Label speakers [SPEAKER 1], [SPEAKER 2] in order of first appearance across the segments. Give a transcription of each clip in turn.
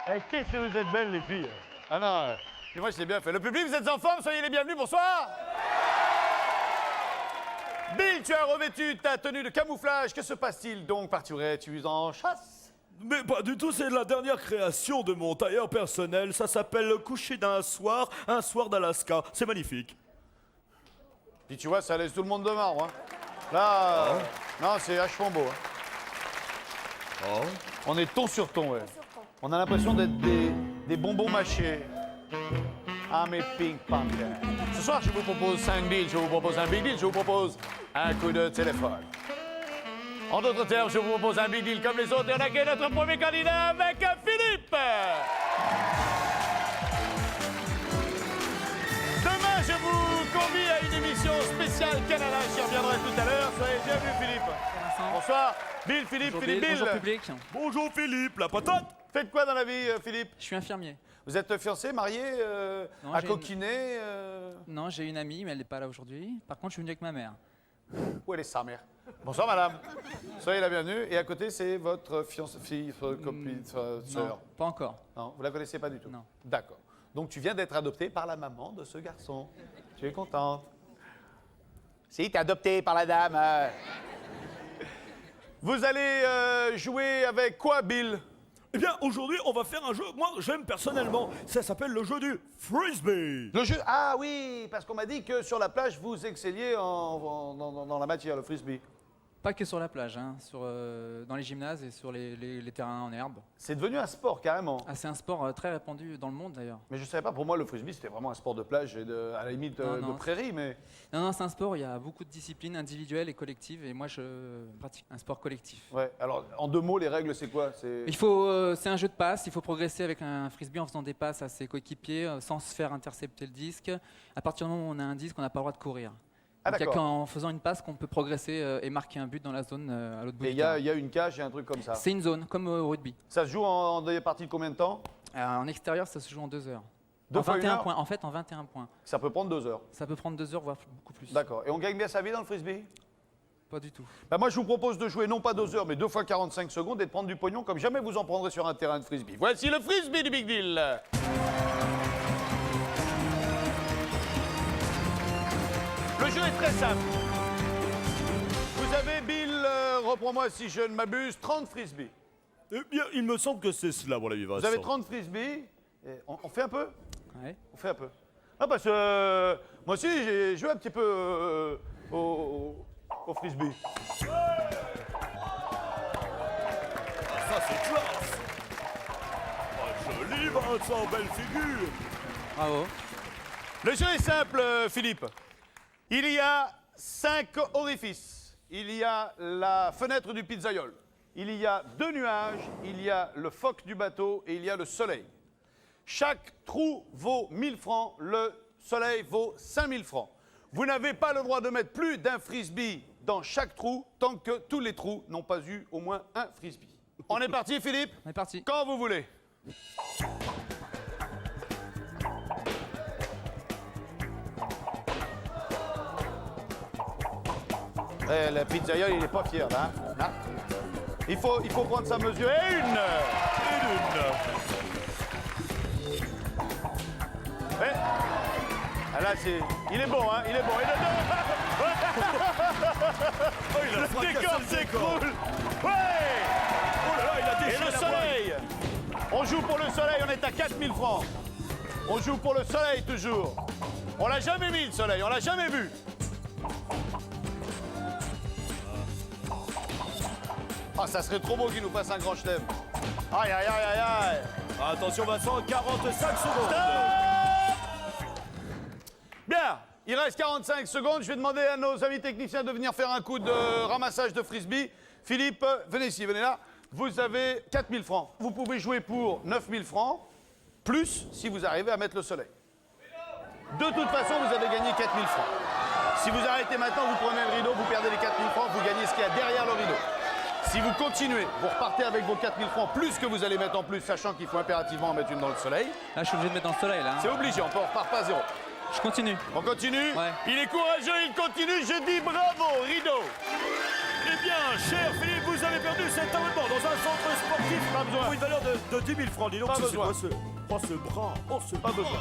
[SPEAKER 1] Eh, qu'est-ce que vous êtes belles, les filles.
[SPEAKER 2] Ah non, mais moi je l'ai bien fait. Le public, vous êtes en forme, soyez les bienvenus, bonsoir. Bill, tu as revêtu ta tenue de camouflage. Que se passe-t-il donc? Partirais-tu en chasse?
[SPEAKER 3] Mais pas du tout, c'est la dernière création de mon tailleur personnel. Ça s'appelle le coucher d'un soir, un soir d'Alaska. C'est magnifique.
[SPEAKER 2] Puis tu vois, ça laisse tout le monde de marbre. Hein. Là, non, c'est vachement beau. Hein. On est ton sur ton, ouais. On a l'impression d'être des bonbons mâchés. Ah, mes ping pong. Ce soir, je vous propose 5 deals, je vous propose un big deal, je vous propose un coup de téléphone. En d'autres termes, je vous propose un big deal comme les autres et on accueille notre premier candidat avec Philippe. Demain, je vous convie à une émission spéciale Canada. J'y reviendrai tout à l'heure. Soyez bienvenus, Philippe. Bonsoir. Bill, Philippe,
[SPEAKER 4] Bonjour
[SPEAKER 2] Philippe, Bill.
[SPEAKER 4] Bonjour public.
[SPEAKER 3] Bonjour Philippe, la patate.
[SPEAKER 2] Faites quoi dans la vie, Philippe?
[SPEAKER 4] Je suis infirmier.
[SPEAKER 2] Vous êtes fiancé, marié,
[SPEAKER 4] Non,
[SPEAKER 2] à
[SPEAKER 4] j'ai
[SPEAKER 2] coquiner
[SPEAKER 4] Non, j'ai une amie, mais elle n'est pas là aujourd'hui. Par contre, je suis venu avec ma mère.
[SPEAKER 2] Où elle est sa mère? Bonsoir, madame. Soyez la bienvenue. Et à côté, c'est votre fiancée, fille, copine, sœur.
[SPEAKER 4] Non, pas encore.
[SPEAKER 2] Non, vous la connaissez pas du tout?
[SPEAKER 4] Non.
[SPEAKER 2] D'accord. Donc tu viens d'être adoptée par la maman de ce garçon. Tu es contente? Si, t'es adoptée par la dame. Vous allez jouer avec quoi, Bill?
[SPEAKER 3] Eh bien, aujourd'hui, on va faire un jeu que moi j'aime personnellement. Ça s'appelle le jeu du frisbee.
[SPEAKER 2] Le jeu. Ah oui, parce qu'on m'a dit que sur la plage, vous excelliez dans la matière, le frisbee.
[SPEAKER 4] Pas que sur la plage, hein, dans les gymnases et sur les terrains en herbe.
[SPEAKER 2] C'est devenu un sport, carrément.
[SPEAKER 4] Ah, c'est un sport très répandu dans le monde d'ailleurs.
[SPEAKER 2] Mais je savais pas, pour moi, le frisbee, c'était vraiment un sport de plage et à la limite
[SPEAKER 4] Non,
[SPEAKER 2] de prairie, mais...
[SPEAKER 4] Non, c'est un sport, il y a beaucoup de disciplines individuelles et collectives, et moi je pratique un sport collectif.
[SPEAKER 2] Ouais, alors, en 2 mots, les règles, c'est quoi?
[SPEAKER 4] C'est un jeu de passes, il faut progresser avec un frisbee en faisant des passes à ses coéquipiers sans se faire intercepter le disque. À partir du moment où on a un disque, on n'a pas le droit de courir.
[SPEAKER 2] Ah,
[SPEAKER 4] Donc il n'y a
[SPEAKER 2] d'accord.
[SPEAKER 4] qu'en faisant une passe qu'on peut progresser et marquer un but dans la zone à l'autre bout
[SPEAKER 2] Et
[SPEAKER 4] du
[SPEAKER 2] il
[SPEAKER 4] terrain.
[SPEAKER 2] y a une cage et un truc comme ça.
[SPEAKER 4] C'est une zone, comme au rugby.
[SPEAKER 2] Ça se joue en des parties de combien de temps?
[SPEAKER 4] En extérieur, ça se joue en 2 heures.
[SPEAKER 2] Deux
[SPEAKER 4] En
[SPEAKER 2] fois
[SPEAKER 4] 21
[SPEAKER 2] 1 heure?
[SPEAKER 4] points. En fait, en 21 points.
[SPEAKER 2] Ça peut prendre 2 heures.
[SPEAKER 4] Ça peut prendre 2 heures, voire beaucoup plus.
[SPEAKER 2] D'accord. Et on gagne bien sa vie dans le frisbee?
[SPEAKER 4] Pas du tout.
[SPEAKER 2] Bah moi, je vous propose de jouer non pas 2 heures, mais 2 fois 45 secondes et de prendre du pognon comme jamais vous en prendrez sur un terrain de frisbee. Voici le frisbee du Big Deal. Le jeu est très simple. Vous avez, Bill, reprends-moi si je ne m'abuse, 30 frisbees.
[SPEAKER 3] Eh bien, il me semble que c'est cela, mon ami Vincent.
[SPEAKER 2] Vous avez 30 frisbees. Et on fait un peu?
[SPEAKER 4] Ouais.
[SPEAKER 2] On fait un peu. Ah, parce que moi aussi, j'ai joué un petit peu au frisbee.
[SPEAKER 3] Ça, c'est classe. Ah, joli, Vincent, belle figure.
[SPEAKER 4] Bravo.
[SPEAKER 2] Le jeu est simple, Philippe. Il y a 5 orifices. Il y a la fenêtre du pizzaiole. Il y a 2 nuages. Il y a le foc du bateau et il y a le soleil. Chaque trou vaut 1000 francs. Le soleil vaut 5000 francs. Vous n'avez pas le droit de mettre plus d'un frisbee dans chaque trou tant que tous les trous n'ont pas eu au moins un frisbee. On est parti, Philippe?
[SPEAKER 4] On est parti.
[SPEAKER 2] Quand vous voulez. Eh, le pizzaiole, il n'est pas fier, là. Hein? Là. Il faut prendre sa mesure. Et une. Eh. Ah, là, c'est... Il est bon, hein? Il est bon. Il est
[SPEAKER 3] Oh, il a
[SPEAKER 2] le
[SPEAKER 3] fracassé
[SPEAKER 2] décor
[SPEAKER 3] le
[SPEAKER 2] s'écroule. Ouais.
[SPEAKER 3] Oh là là, il a
[SPEAKER 2] Et
[SPEAKER 3] déchiré
[SPEAKER 2] le
[SPEAKER 3] la
[SPEAKER 2] soleil. On joue pour le soleil, on est à 4000 francs. On joue pour le soleil, toujours. On l'a jamais mis, le soleil. On l'a jamais vu. Ah, ça serait trop beau qu'il nous fasse un grand chelem. Aïe, aïe, aïe, aïe, aïe.
[SPEAKER 3] Attention Vincent, 45 secondes.
[SPEAKER 2] Bien, il reste 45 secondes. Je vais demander à nos amis techniciens de venir faire un coup de ramassage de frisbee. Philippe, venez ici, venez là. Vous avez 4000 francs. Vous pouvez jouer pour 9000 francs, plus si vous arrivez à mettre le soleil. De toute façon, vous avez gagné 4000 francs. Si vous arrêtez maintenant, vous prenez le rideau, vous perdez les 4000 francs, vous gagnez ce qu'il y a derrière le rideau. Si vous continuez, vous repartez avec vos 4000 francs, plus que vous allez mettre en plus, sachant qu'il faut impérativement en mettre une dans le soleil.
[SPEAKER 4] Là, je suis obligé de mettre dans le soleil, là.
[SPEAKER 2] C'est obligé, on repart pas à zéro.
[SPEAKER 4] Je continue.
[SPEAKER 2] On continue?
[SPEAKER 4] Ouais.
[SPEAKER 2] Il est courageux, il continue, je dis bravo, rideau.
[SPEAKER 3] Eh bien, cher Philippe, vous avez perdu cet abonnement dans un centre sportif
[SPEAKER 2] Pas besoin.
[SPEAKER 3] Pour une valeur de 10 000 francs. Dis donc,
[SPEAKER 2] Pas
[SPEAKER 3] c'est
[SPEAKER 2] besoin.
[SPEAKER 3] quoi ce... Oh, ce bras. Oh, ce
[SPEAKER 2] Pas
[SPEAKER 3] bras.
[SPEAKER 2] besoin.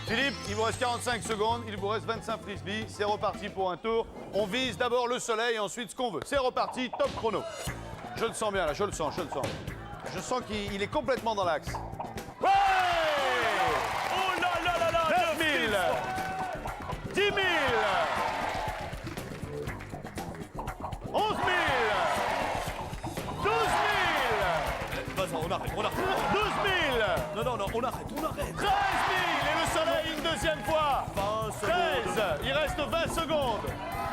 [SPEAKER 2] Philippe, il vous reste 45 secondes, il vous reste 25 frisbees. C'est reparti pour un tour. On vise d'abord le soleil et ensuite ce qu'on veut. C'est reparti, top chrono. Je le sens bien là, je le sens. Je sens qu'il est complètement dans l'axe. Ouais!
[SPEAKER 3] Oh là là là là.
[SPEAKER 2] 9 000 10 000 11 000 12 000
[SPEAKER 3] Vas-y, on arrête.
[SPEAKER 2] 12 000
[SPEAKER 3] Non, on arrête.
[SPEAKER 2] 13 000 et le soleil une deuxième fois. 13, il reste 20 secondes.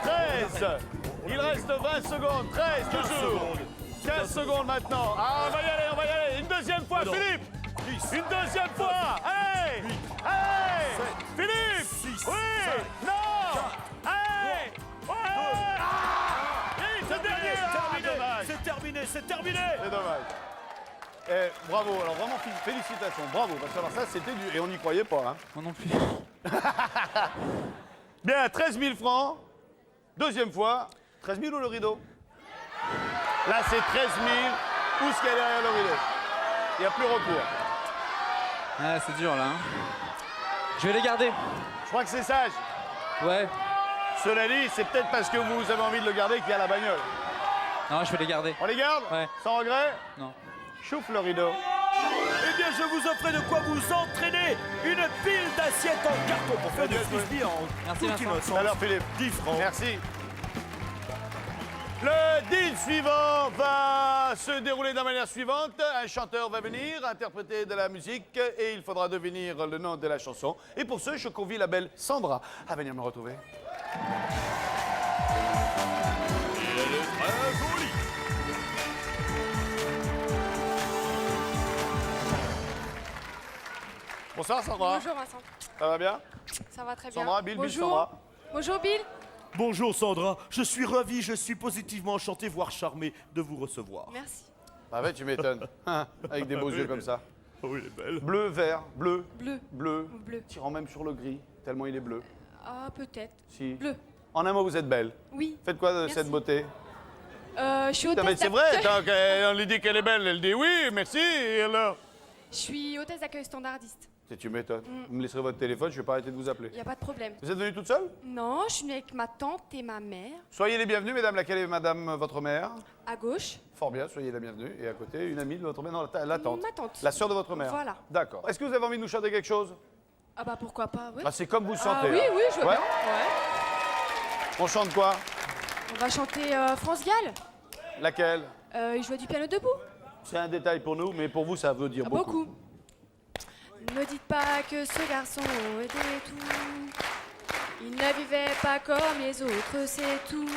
[SPEAKER 2] 13, il reste 20 secondes. 13 toujours. 15 secondes maintenant. Ah, on va y aller. Une deuxième fois,
[SPEAKER 3] Non.
[SPEAKER 2] Philippe.
[SPEAKER 3] 10.
[SPEAKER 2] Une deuxième fois. Hey, hey, Philippe.
[SPEAKER 3] 6.
[SPEAKER 2] Oui, non. Hey, ouais. Oui, c'est dernier. Ah, dommage.
[SPEAKER 3] C'est terminé.
[SPEAKER 2] C'est dommage. Eh, bravo, alors vraiment félicitations, bravo, parce que alors ça c'était du... Et on n'y croyait pas, hein.
[SPEAKER 4] Moi non plus.
[SPEAKER 2] Bien, 13 000 francs, deuxième fois, 13 000 ou le rideau? Là c'est 13 000, où est-ce qu'il y a derrière le rideau? Il n'y a plus recours.
[SPEAKER 4] Ah, c'est dur là. Hein. Je vais les garder.
[SPEAKER 2] Je crois que c'est sage.
[SPEAKER 4] Ouais.
[SPEAKER 2] Cela dit, c'est peut-être parce que vous avez envie de le garder qu'il y a la bagnole.
[SPEAKER 4] Non, je vais les garder.
[SPEAKER 2] On les garde?
[SPEAKER 4] Ouais.
[SPEAKER 2] Sans regret?
[SPEAKER 4] Non.
[SPEAKER 2] Chouffe le rideau.
[SPEAKER 3] Eh bien, je vous offre de quoi vous entraîner. Une pile d'assiettes en carton pour faire du frisbee en
[SPEAKER 4] Merci,
[SPEAKER 3] toute
[SPEAKER 4] Vincent.
[SPEAKER 3] innocence.
[SPEAKER 2] Alors Philippe.
[SPEAKER 3] 10 francs.
[SPEAKER 2] Merci. Le deal suivant va se dérouler de la manière suivante. Un chanteur va venir interpréter de la musique et il faudra deviner le nom de la chanson. Et pour ce, je convie la belle Sandra à venir me retrouver. Bonsoir Sandra.
[SPEAKER 5] Bonjour Vincent,
[SPEAKER 2] Ça va bien?
[SPEAKER 5] ça va très bien.
[SPEAKER 2] Sandra, Bill,
[SPEAKER 5] Bonjour.
[SPEAKER 2] Sandra.
[SPEAKER 5] Bonjour Bill.
[SPEAKER 3] Bonjour Sandra, je suis ravi, je suis positivement enchanté, voire charmé de vous recevoir.
[SPEAKER 5] Merci.
[SPEAKER 2] Ah ouais, tu m'étonnes. Hein, avec des beaux yeux comme ça.
[SPEAKER 3] Oh, il est belle.
[SPEAKER 2] Bleu, vert, bleu,
[SPEAKER 5] Bleu.
[SPEAKER 2] bleu,
[SPEAKER 5] Bleu.
[SPEAKER 2] tirant même sur le gris, tellement il est bleu.
[SPEAKER 5] Ah, peut-être.
[SPEAKER 2] Si.
[SPEAKER 5] Bleu.
[SPEAKER 2] En un mot, vous êtes belle.
[SPEAKER 5] Oui.
[SPEAKER 2] Faites quoi de
[SPEAKER 5] Merci.
[SPEAKER 2] cette beauté?
[SPEAKER 5] Je suis
[SPEAKER 2] Non, mais
[SPEAKER 5] hôtesse
[SPEAKER 2] c'est vrai,
[SPEAKER 5] d'accueil.
[SPEAKER 2] tant qu'on lui dit qu'elle est belle, elle dit oui, merci, et alors?
[SPEAKER 5] Je suis hôtesse d'accueil standardiste.
[SPEAKER 2] Tu m'étonnes. Vous me laisserez votre téléphone, je vais pas arrêter de vous appeler.
[SPEAKER 5] Il n'y a pas de problème.
[SPEAKER 2] Vous êtes venue toute seule?
[SPEAKER 5] Non, je suis venue avec ma tante et ma mère.
[SPEAKER 2] Soyez les bienvenus, mesdames. Laquelle est madame, votre mère?
[SPEAKER 5] À gauche.
[SPEAKER 2] Fort bien, soyez la bienvenue. Et à côté, une amie de votre mère? Non, la tante.
[SPEAKER 5] Ma tante.
[SPEAKER 2] La sœur de votre mère?
[SPEAKER 5] Voilà.
[SPEAKER 2] D'accord. Est-ce que vous avez envie de nous chanter quelque chose?
[SPEAKER 5] Ah bah pourquoi pas, oui.
[SPEAKER 2] Ah, c'est comme vous
[SPEAKER 5] Ah
[SPEAKER 2] sentez.
[SPEAKER 5] oui,
[SPEAKER 2] hein.
[SPEAKER 5] oui, je veux
[SPEAKER 2] Ouais.
[SPEAKER 5] bien. Ouais.
[SPEAKER 2] On chante quoi?
[SPEAKER 5] On va chanter France Gall.
[SPEAKER 2] Laquelle?
[SPEAKER 5] Il jouait du piano debout.
[SPEAKER 2] C'est un détail pour nous, mais pour vous, ça veut dire
[SPEAKER 5] Ah,
[SPEAKER 2] beaucoup.
[SPEAKER 5] beaucoup. Ne dites pas que ce garçon était tout. Il ne vivait pas comme les autres, c'est tout.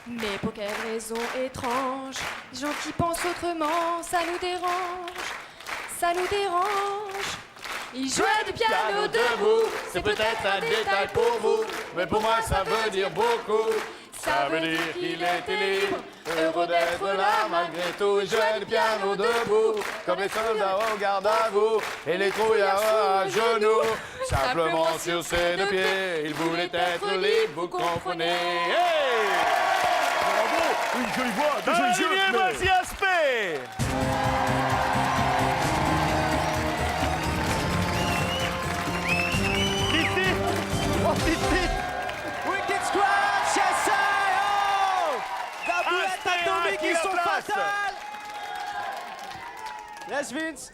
[SPEAKER 5] Mais pour quelle raison étrange, les gens qui pensent autrement, ça nous dérange, ça nous dérange. Il jouait du piano debout,
[SPEAKER 2] c'est peut-être un détail pour vous, mais pour moi ça veut dire beaucoup. Ça veut dire qu'il était libre, heureux d'être là malgré tout. Il jouait du piano debout, comme les soldats au garde à vous, et les trouillards à genoux. Simplement sur ses deux pieds, il voulait être libre, vous comprenez. Hey!
[SPEAKER 3] Bravo, une jolie voix, de jolis yeux.
[SPEAKER 2] Olivier,
[SPEAKER 3] mais-
[SPEAKER 2] voici Aspect! Titi! Oh, Titi!
[SPEAKER 6] Wicked Squad, yes sir! Oh! La boulette
[SPEAKER 2] Aspect
[SPEAKER 6] atomique,
[SPEAKER 2] acquis
[SPEAKER 6] ils
[SPEAKER 2] la
[SPEAKER 6] sont
[SPEAKER 2] place.
[SPEAKER 6] fatales! Yes Vince!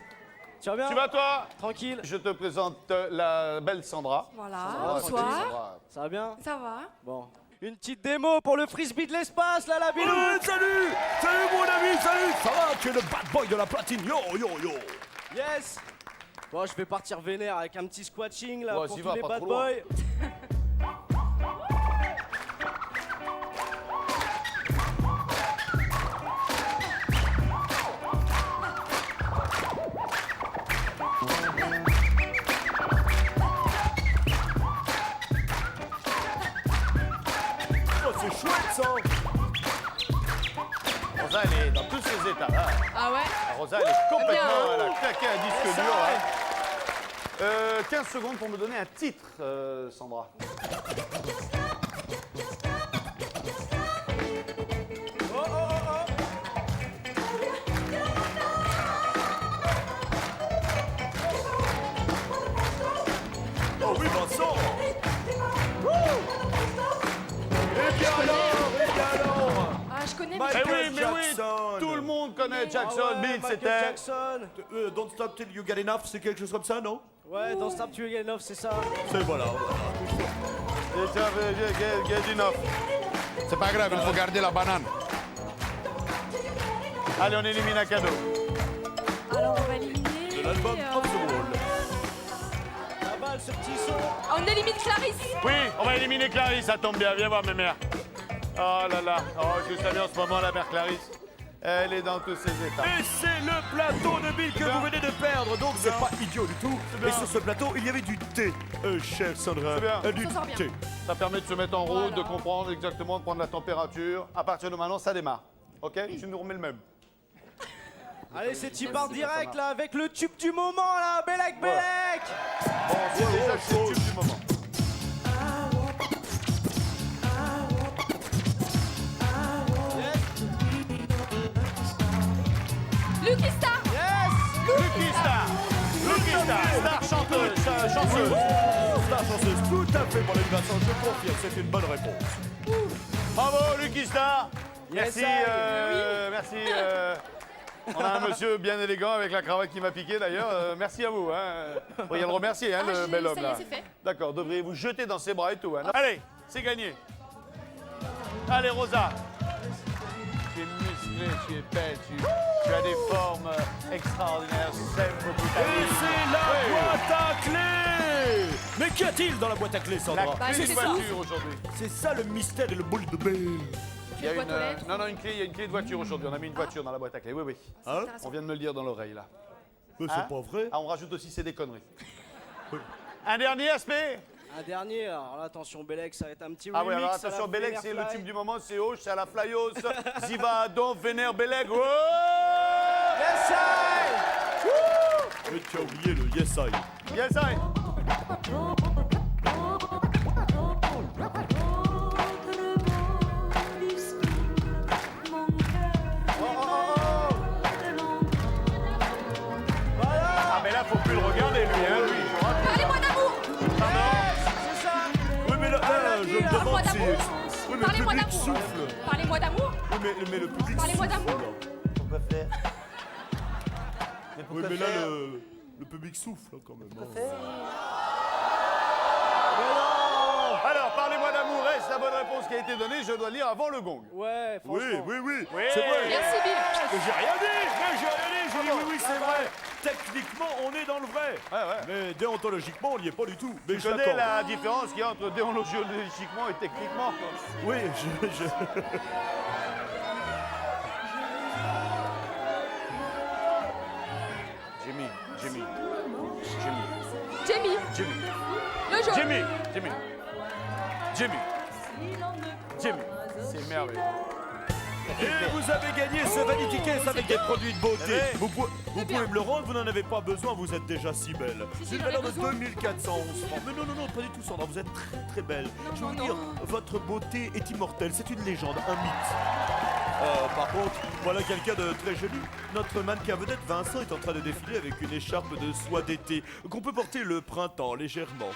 [SPEAKER 6] Tu vas bien?
[SPEAKER 2] Tu vas toi?
[SPEAKER 6] Tranquille?
[SPEAKER 2] Je te présente la belle Sandra.
[SPEAKER 5] Voilà,
[SPEAKER 2] Sandra, tranquille,
[SPEAKER 5] bonsoir.
[SPEAKER 2] Sandra.
[SPEAKER 6] Ça va bien?
[SPEAKER 5] Ça va?
[SPEAKER 6] Bon. Une petite démo pour le frisbee de l'espace, là, la bilou!
[SPEAKER 3] Ouais, salut. Salut mon ami, salut. Ça va, tu es le bad boy de la platine. Yo, yo, yo.
[SPEAKER 6] Yes! Bon, je vais partir vénère avec un petit squatching, là,
[SPEAKER 2] Ouais,
[SPEAKER 6] pour
[SPEAKER 2] s'y
[SPEAKER 6] tous
[SPEAKER 2] va,
[SPEAKER 6] les
[SPEAKER 2] pas
[SPEAKER 6] bad
[SPEAKER 2] trop loin.
[SPEAKER 6] boys.
[SPEAKER 3] Oh, c'est chouette ça.
[SPEAKER 2] Rosa, elle est dans tous ses états. Là.
[SPEAKER 5] Ah ouais?
[SPEAKER 2] Rosa, elle est complètement.
[SPEAKER 5] Bien.
[SPEAKER 2] Elle a claqué un disque dur. Là. 15 secondes pour me donner un titre, Sandra. Jackson,
[SPEAKER 6] Ah ouais,
[SPEAKER 2] Bill,
[SPEAKER 6] Michael
[SPEAKER 2] c'était...
[SPEAKER 6] Jackson.
[SPEAKER 3] Don't stop till you get enough, c'est quelque chose comme ça, non?
[SPEAKER 6] Ouais, dans Stop to Get Enough, c'est ça.
[SPEAKER 3] C'est voilà.
[SPEAKER 2] Get enough. C'est pas grave, il faut garder la banane. Allez, on élimine un cadeau.
[SPEAKER 5] Alors on va éliminer.
[SPEAKER 3] L'album Off the Wall.
[SPEAKER 6] La balle, ce petit son.
[SPEAKER 5] On élimine Clarisse.
[SPEAKER 2] Oui, on va éliminer Clarisse, ça tombe bien. Viens voir mes mères. Oh là là, oh, je salue en ce moment la mère Clarisse. Elle est dans tous ses états.
[SPEAKER 3] Et c'est le plateau de Bill que vous venez de perdre, donc c'est pas idiot du tout.
[SPEAKER 2] bien.
[SPEAKER 3] Et sur ce plateau, il y avait du thé, cher Sandra.
[SPEAKER 2] C'est bien.
[SPEAKER 3] Du
[SPEAKER 5] Ça sort bien.
[SPEAKER 3] thé.
[SPEAKER 2] Ça permet de se mettre en route,
[SPEAKER 5] Voilà.
[SPEAKER 2] de comprendre exactement, de prendre la température. À partir de maintenant, ça démarre. Ok? Tu nous remets le même.
[SPEAKER 6] Allez, c'est type en direct là avec le tube du moment là, Bellec, Bellec.
[SPEAKER 2] Bon, c'est déjà le tube du moment.
[SPEAKER 5] Lucky Star.
[SPEAKER 2] Lucky Star, star chanteuse, chanceuse.
[SPEAKER 3] Star chanceuse, tout à fait, mon ami Vincent, je confirme, c'est une bonne réponse.
[SPEAKER 2] Bravo, Lucky Star.
[SPEAKER 6] Yes,
[SPEAKER 2] Merci,
[SPEAKER 6] I.
[SPEAKER 2] merci. On a un monsieur bien élégant avec la cravate qui m'a piqué d'ailleurs. Merci à vous. Hein. Vous pourriez le remercier, hein, le bel homme
[SPEAKER 5] Ça y est,
[SPEAKER 2] là.
[SPEAKER 5] c'est fait.
[SPEAKER 2] D'accord, devriez vous jeter dans ses bras et tout. Hein. Allez, c'est gagné. Allez, Rosa. Tu es musclée, tu es belle, tu as des formes extraordinaires. J'aime beaucoup ta
[SPEAKER 3] Et
[SPEAKER 2] vie.
[SPEAKER 3] c'est la
[SPEAKER 2] Oui.
[SPEAKER 3] boîte à clés. Mais qu'y a-t-il dans la boîte à clés,
[SPEAKER 2] La
[SPEAKER 3] Sandra?
[SPEAKER 5] Bah,
[SPEAKER 2] clé de
[SPEAKER 5] c'est ça.
[SPEAKER 2] voiture aujourd'hui.
[SPEAKER 3] C'est ça le mystère et le boule de bain.
[SPEAKER 2] Il y a
[SPEAKER 5] boîte aux lettres.
[SPEAKER 2] non, une clé, il y a une clé de voiture aujourd'hui. On a mis une voiture dans la boîte à clés. Oui, oui.
[SPEAKER 3] Hein?
[SPEAKER 2] On vient de me le dire dans l'oreille là.
[SPEAKER 3] Mais
[SPEAKER 2] Hein?
[SPEAKER 3] c'est pas vrai.
[SPEAKER 2] Ah, on rajoute aussi c'est des conneries. Un dernier aspect.
[SPEAKER 6] Un dernier, alors là, attention, Bellec, ça va être un petit
[SPEAKER 2] Ah oui,
[SPEAKER 6] remix
[SPEAKER 2] alors
[SPEAKER 6] à
[SPEAKER 2] attention,
[SPEAKER 6] la
[SPEAKER 2] Bellec, c'est le
[SPEAKER 6] Venerfly.
[SPEAKER 2] tube du moment, c'est Hoche, c'est à la Flyos, Ziva, Don, Vénère, Bellec. Oh
[SPEAKER 6] Yes, I.
[SPEAKER 3] Mais tu as oublié le Yes I.
[SPEAKER 2] Yes, I. Ah, mais là, faut plus le regarder, lui, hein, lui. je vous rappelle.
[SPEAKER 5] Parlez-moi d'amour.
[SPEAKER 6] C'est ça.
[SPEAKER 3] Oui, mais là, je me
[SPEAKER 6] là.
[SPEAKER 3] demande
[SPEAKER 5] Parlez-moi
[SPEAKER 3] si...
[SPEAKER 5] d'amour.
[SPEAKER 3] Oui, mais le
[SPEAKER 5] Parlez-moi
[SPEAKER 3] public
[SPEAKER 5] d'amour.
[SPEAKER 3] souffle.
[SPEAKER 5] Parlez-moi d'amour.
[SPEAKER 3] Oui, mais le public
[SPEAKER 5] Parlez-moi
[SPEAKER 3] souffle,
[SPEAKER 5] d'amour.
[SPEAKER 3] là.
[SPEAKER 2] Pourquoi faire
[SPEAKER 3] Oui, mais là, le public souffle, là, quand même. hein.
[SPEAKER 2] Alors, parlez-moi d'amour, est-ce la bonne réponse qui a été donnée? Je dois lire avant le gong.
[SPEAKER 6] Ouais,
[SPEAKER 3] Oui,
[SPEAKER 6] franchement.
[SPEAKER 3] oui, c'est vrai.
[SPEAKER 5] Merci Bill.
[SPEAKER 3] Mais j'ai rien dit, je dis oui, c'est vrai. Techniquement, on est dans le vrai.
[SPEAKER 2] Ouais, ouais.
[SPEAKER 3] Mais déontologiquement, on n'y est pas du tout. Mais
[SPEAKER 2] Tu
[SPEAKER 3] je
[SPEAKER 2] connais
[SPEAKER 3] l'accorde.
[SPEAKER 2] la différence qu'il y a entre déontologiquement et techniquement?
[SPEAKER 3] Oui,
[SPEAKER 2] Jimmy.
[SPEAKER 5] Jamie. Le jaune.
[SPEAKER 2] Jimmy. C'est merveilleux.
[SPEAKER 3] Et vous avez gagné ce Vanity Case avec des produits de beauté.
[SPEAKER 2] Ouais.
[SPEAKER 3] Vous pouvez me le rendre, vous n'en avez pas besoin, vous êtes déjà si belle.
[SPEAKER 5] Si,
[SPEAKER 3] C'est une
[SPEAKER 5] j'en ai
[SPEAKER 3] valeur de
[SPEAKER 5] besoin.
[SPEAKER 3] 2411 francs. Mais non, pas du tout, Sandra, vous êtes très belle. Je veux vous dire, votre beauté est immortelle, c'est une légende, un mythe. Par contre, voilà quelqu'un de très joli. Notre mannequin vedette Vincent est en train de défiler avec une écharpe de soie d'été qu'on peut porter le printemps légèrement.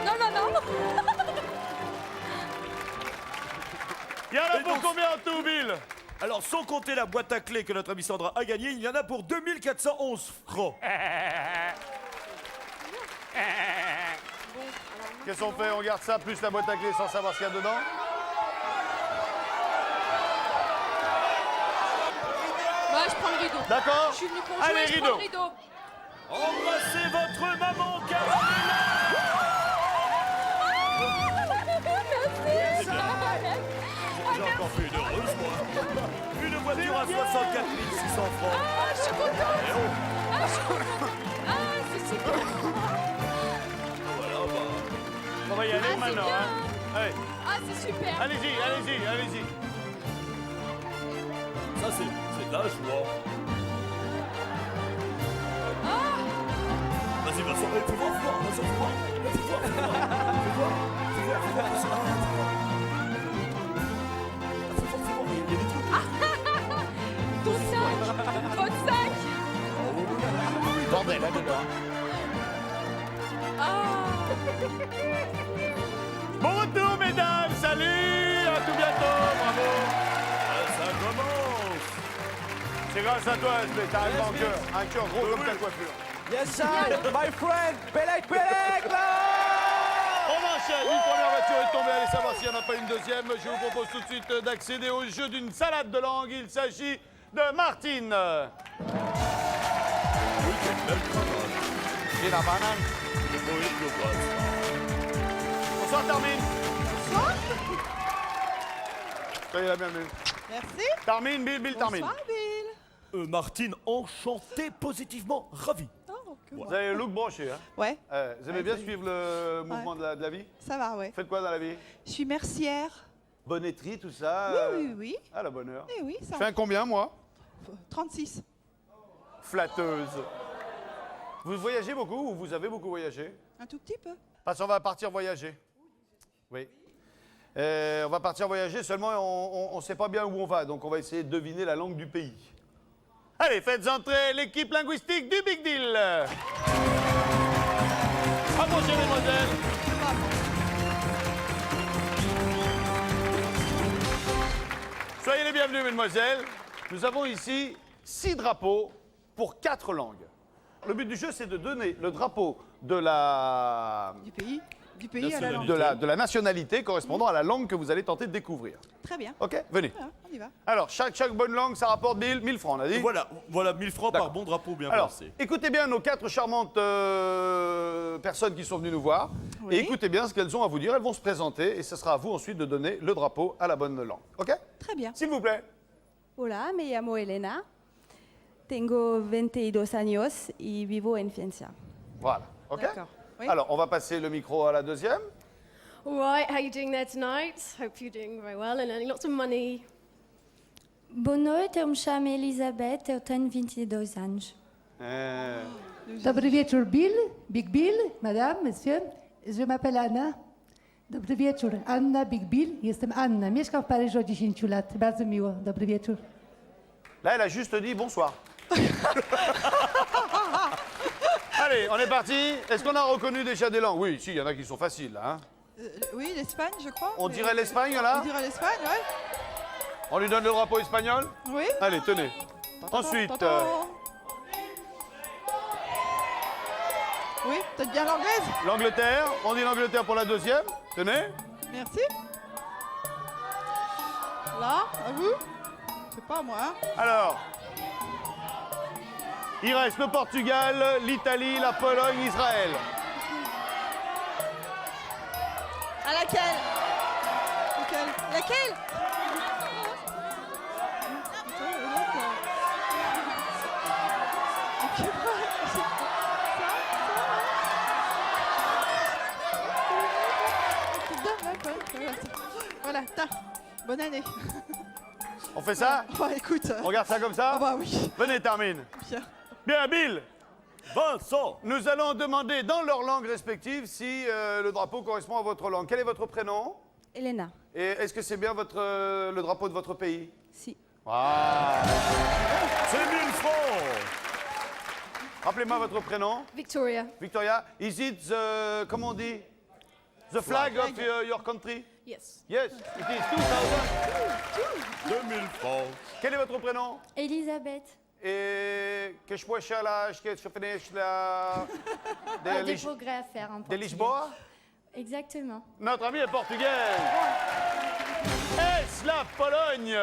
[SPEAKER 5] Non.
[SPEAKER 2] Il y en a
[SPEAKER 3] Et
[SPEAKER 2] pour
[SPEAKER 3] donc-
[SPEAKER 2] combien en tout, Bill?
[SPEAKER 3] Alors, sans compter la boîte à clés que notre ami Sandra a gagnée, il y en a pour 2411 francs.
[SPEAKER 2] Qu'est-ce qu'on fait? On garde ça plus la boîte à clés sans savoir ce qu'il y a dedans?
[SPEAKER 5] Moi, je prends le rideau.
[SPEAKER 2] D'accord?
[SPEAKER 5] Je suis venue pour
[SPEAKER 2] Allez,
[SPEAKER 5] jouer, je prends
[SPEAKER 2] rideau.
[SPEAKER 5] le rideau.
[SPEAKER 3] Embrassez votre maman, car elle est là. J'ai encore fait une heureuse, moi. Une voiture à 64 600 francs.
[SPEAKER 5] Ah, je suis contente.
[SPEAKER 3] Et oh,
[SPEAKER 5] Ah, je suis contente. Ah, c'est super.
[SPEAKER 3] voilà, bah.
[SPEAKER 2] On va y aller
[SPEAKER 5] Ah, c'est
[SPEAKER 2] maintenant,
[SPEAKER 5] bien.
[SPEAKER 2] hein? Allez,
[SPEAKER 5] Ah, c'est super.
[SPEAKER 2] allez-y.
[SPEAKER 3] Ça, c'est de la joie.
[SPEAKER 5] Ah,
[SPEAKER 3] Vas-y, Vincent, fais voir, Vincent, fais voir. Il y a des trucs.
[SPEAKER 5] ton sac. Votre sac.
[SPEAKER 2] Bordel, là-dedans. Bon retour, mesdames. Salut. À tout bientôt. Bravo.
[SPEAKER 3] Ça commence.
[SPEAKER 2] C'est grâce à toi, SB. T'as un cœur gros comme ta coiffure.
[SPEAKER 6] Yes, sir, my friend, Belek, là.
[SPEAKER 2] On enchaîne. Une première voiture est tombée. Allez savoir s'il n'y en a pas une deuxième. Je vous propose tout de suite d'accéder au jeu d'une salade de langue. Il s'agit de Martine. Et la banane. Bonsoir, Tarmine.
[SPEAKER 7] Bonsoir.
[SPEAKER 2] Soyez la bienvenue.
[SPEAKER 7] Merci.
[SPEAKER 2] Tarmine, Bill, Tarmine.
[SPEAKER 7] Bonsoir, Bill.
[SPEAKER 3] Martine, enchanté, positivement ravi.
[SPEAKER 7] Oh, que
[SPEAKER 2] Vous avez le look branché, hein?
[SPEAKER 7] Ouais,
[SPEAKER 2] Vous aimez bien suivre le mouvement de la vie?
[SPEAKER 7] ça va, ouais.
[SPEAKER 2] Faites quoi dans la vie?
[SPEAKER 7] Je suis mercière.
[SPEAKER 2] Bonnetterie, tout ça?
[SPEAKER 7] Oui.
[SPEAKER 2] À la bonne heure.
[SPEAKER 7] Eh oui, ça
[SPEAKER 2] Je fais un combien, moi?
[SPEAKER 7] 36.
[SPEAKER 2] Flatteuse. Vous voyagez beaucoup ou vous avez beaucoup voyagé?
[SPEAKER 7] Un tout petit peu.
[SPEAKER 2] Parce qu'on va partir voyager. Oui. On va partir voyager, seulement on ne sait pas bien où on va, donc on va essayer de deviner la langue du pays. Allez, faites entrer l'équipe linguistique du Big Deal. Approchez, mesdemoiselles. Soyez les bienvenus, mesdemoiselles. Nous avons ici 6 drapeaux pour 4 langues. Le but du jeu, c'est de donner le drapeau de la
[SPEAKER 7] Du pays à la langue.
[SPEAKER 2] de la nationalité correspondant à la langue que vous allez tenter de découvrir.
[SPEAKER 7] Très bien.
[SPEAKER 2] Ok, venez.
[SPEAKER 7] Voilà, on y va.
[SPEAKER 2] Alors, chaque bonne langue, ça rapporte 1000 francs, on a dit.
[SPEAKER 3] Voilà 1000 francs
[SPEAKER 2] D'accord.
[SPEAKER 3] par bon drapeau bien
[SPEAKER 2] Alors,
[SPEAKER 3] placé.
[SPEAKER 2] écoutez bien nos 4 charmantes personnes qui sont venues nous voir.
[SPEAKER 7] Oui.
[SPEAKER 2] Et écoutez bien ce qu'elles ont à vous dire. Elles vont se présenter et ce sera à vous ensuite de donner le drapeau à la bonne langue. Ok?
[SPEAKER 7] Très bien.
[SPEAKER 2] S'il vous plaît.
[SPEAKER 8] Hola, me llamo Elena. Tengo 22 años y vivo en Francia.
[SPEAKER 2] Voilà. Ok?
[SPEAKER 7] D'accord. Oui.
[SPEAKER 2] Alors, on va passer le micro à la deuxième.
[SPEAKER 5] All right, how you doing there tonight? Hope you're doing very well and earning lots of money.
[SPEAKER 8] Boa noite, eu me chamo Elizabeth, eu tenho 22 anos.
[SPEAKER 9] Dobry wieczór, Bill, Big Bill, madame, monsieur. Je m'appelle Anna. Dobry wieczór, Anna, Big Bill. Jestem Anna. Mieszkam w Paryżu od 10 lat. Bardzo miło. Dobry wieczór.
[SPEAKER 2] Là, elle a juste dit bonsoir. Allez, on est parti. Est-ce qu'on a reconnu déjà des langues? Oui, si, il y en a qui sont faciles, là. Hein.
[SPEAKER 7] Oui, l'Espagne, je crois.
[SPEAKER 2] On
[SPEAKER 7] mais-
[SPEAKER 2] dirait l'Espagne, là?
[SPEAKER 7] On dirait l'Espagne, ouais.
[SPEAKER 2] On lui donne le drapeau espagnol?
[SPEAKER 7] Oui.
[SPEAKER 2] Allez, tenez. Ensuite,
[SPEAKER 7] Oui, peut-être bien l'anglaise.
[SPEAKER 2] l'Angleterre. On dit l'Angleterre pour la deuxième. Tenez.
[SPEAKER 7] Merci. Là, à vous. C'est pas moi, hein.
[SPEAKER 2] Alors, il reste le Portugal, l'Italie, la Pologne, Israël.
[SPEAKER 7] À laquelle? Laquelle? Voilà, t'as. Bonne année.
[SPEAKER 2] On fait ça?
[SPEAKER 7] Bah écoute.
[SPEAKER 2] On regarde ça comme ça?
[SPEAKER 7] Ah bah oui.
[SPEAKER 2] Venez, termine.
[SPEAKER 7] Bien.
[SPEAKER 2] Bien, Bill.
[SPEAKER 3] Vincent.
[SPEAKER 2] Nous allons demander dans leur langue respective si le drapeau correspond à votre langue. Quel est votre prénom?
[SPEAKER 8] Elena.
[SPEAKER 2] Et est-ce que c'est bien le drapeau de votre pays?
[SPEAKER 8] Si.
[SPEAKER 2] Ah.
[SPEAKER 3] C'est 1000 francs.
[SPEAKER 2] Rappelez-moi votre prénom.
[SPEAKER 5] Victoria.
[SPEAKER 2] Victoria, is it the, comment on dit? The flag of your country?
[SPEAKER 5] Yes.
[SPEAKER 2] Yes, it is 2000.
[SPEAKER 3] 2000 francs.
[SPEAKER 2] Quel est votre prénom?
[SPEAKER 8] Elisabeth.
[SPEAKER 2] Et que je puisse là, que je finisse là.
[SPEAKER 8] Il y a des progrès à faire en
[SPEAKER 2] De
[SPEAKER 8] portugais.
[SPEAKER 2] Lisboa?
[SPEAKER 8] Exactement.
[SPEAKER 2] Notre ami est portugais. Est-ce la Pologne?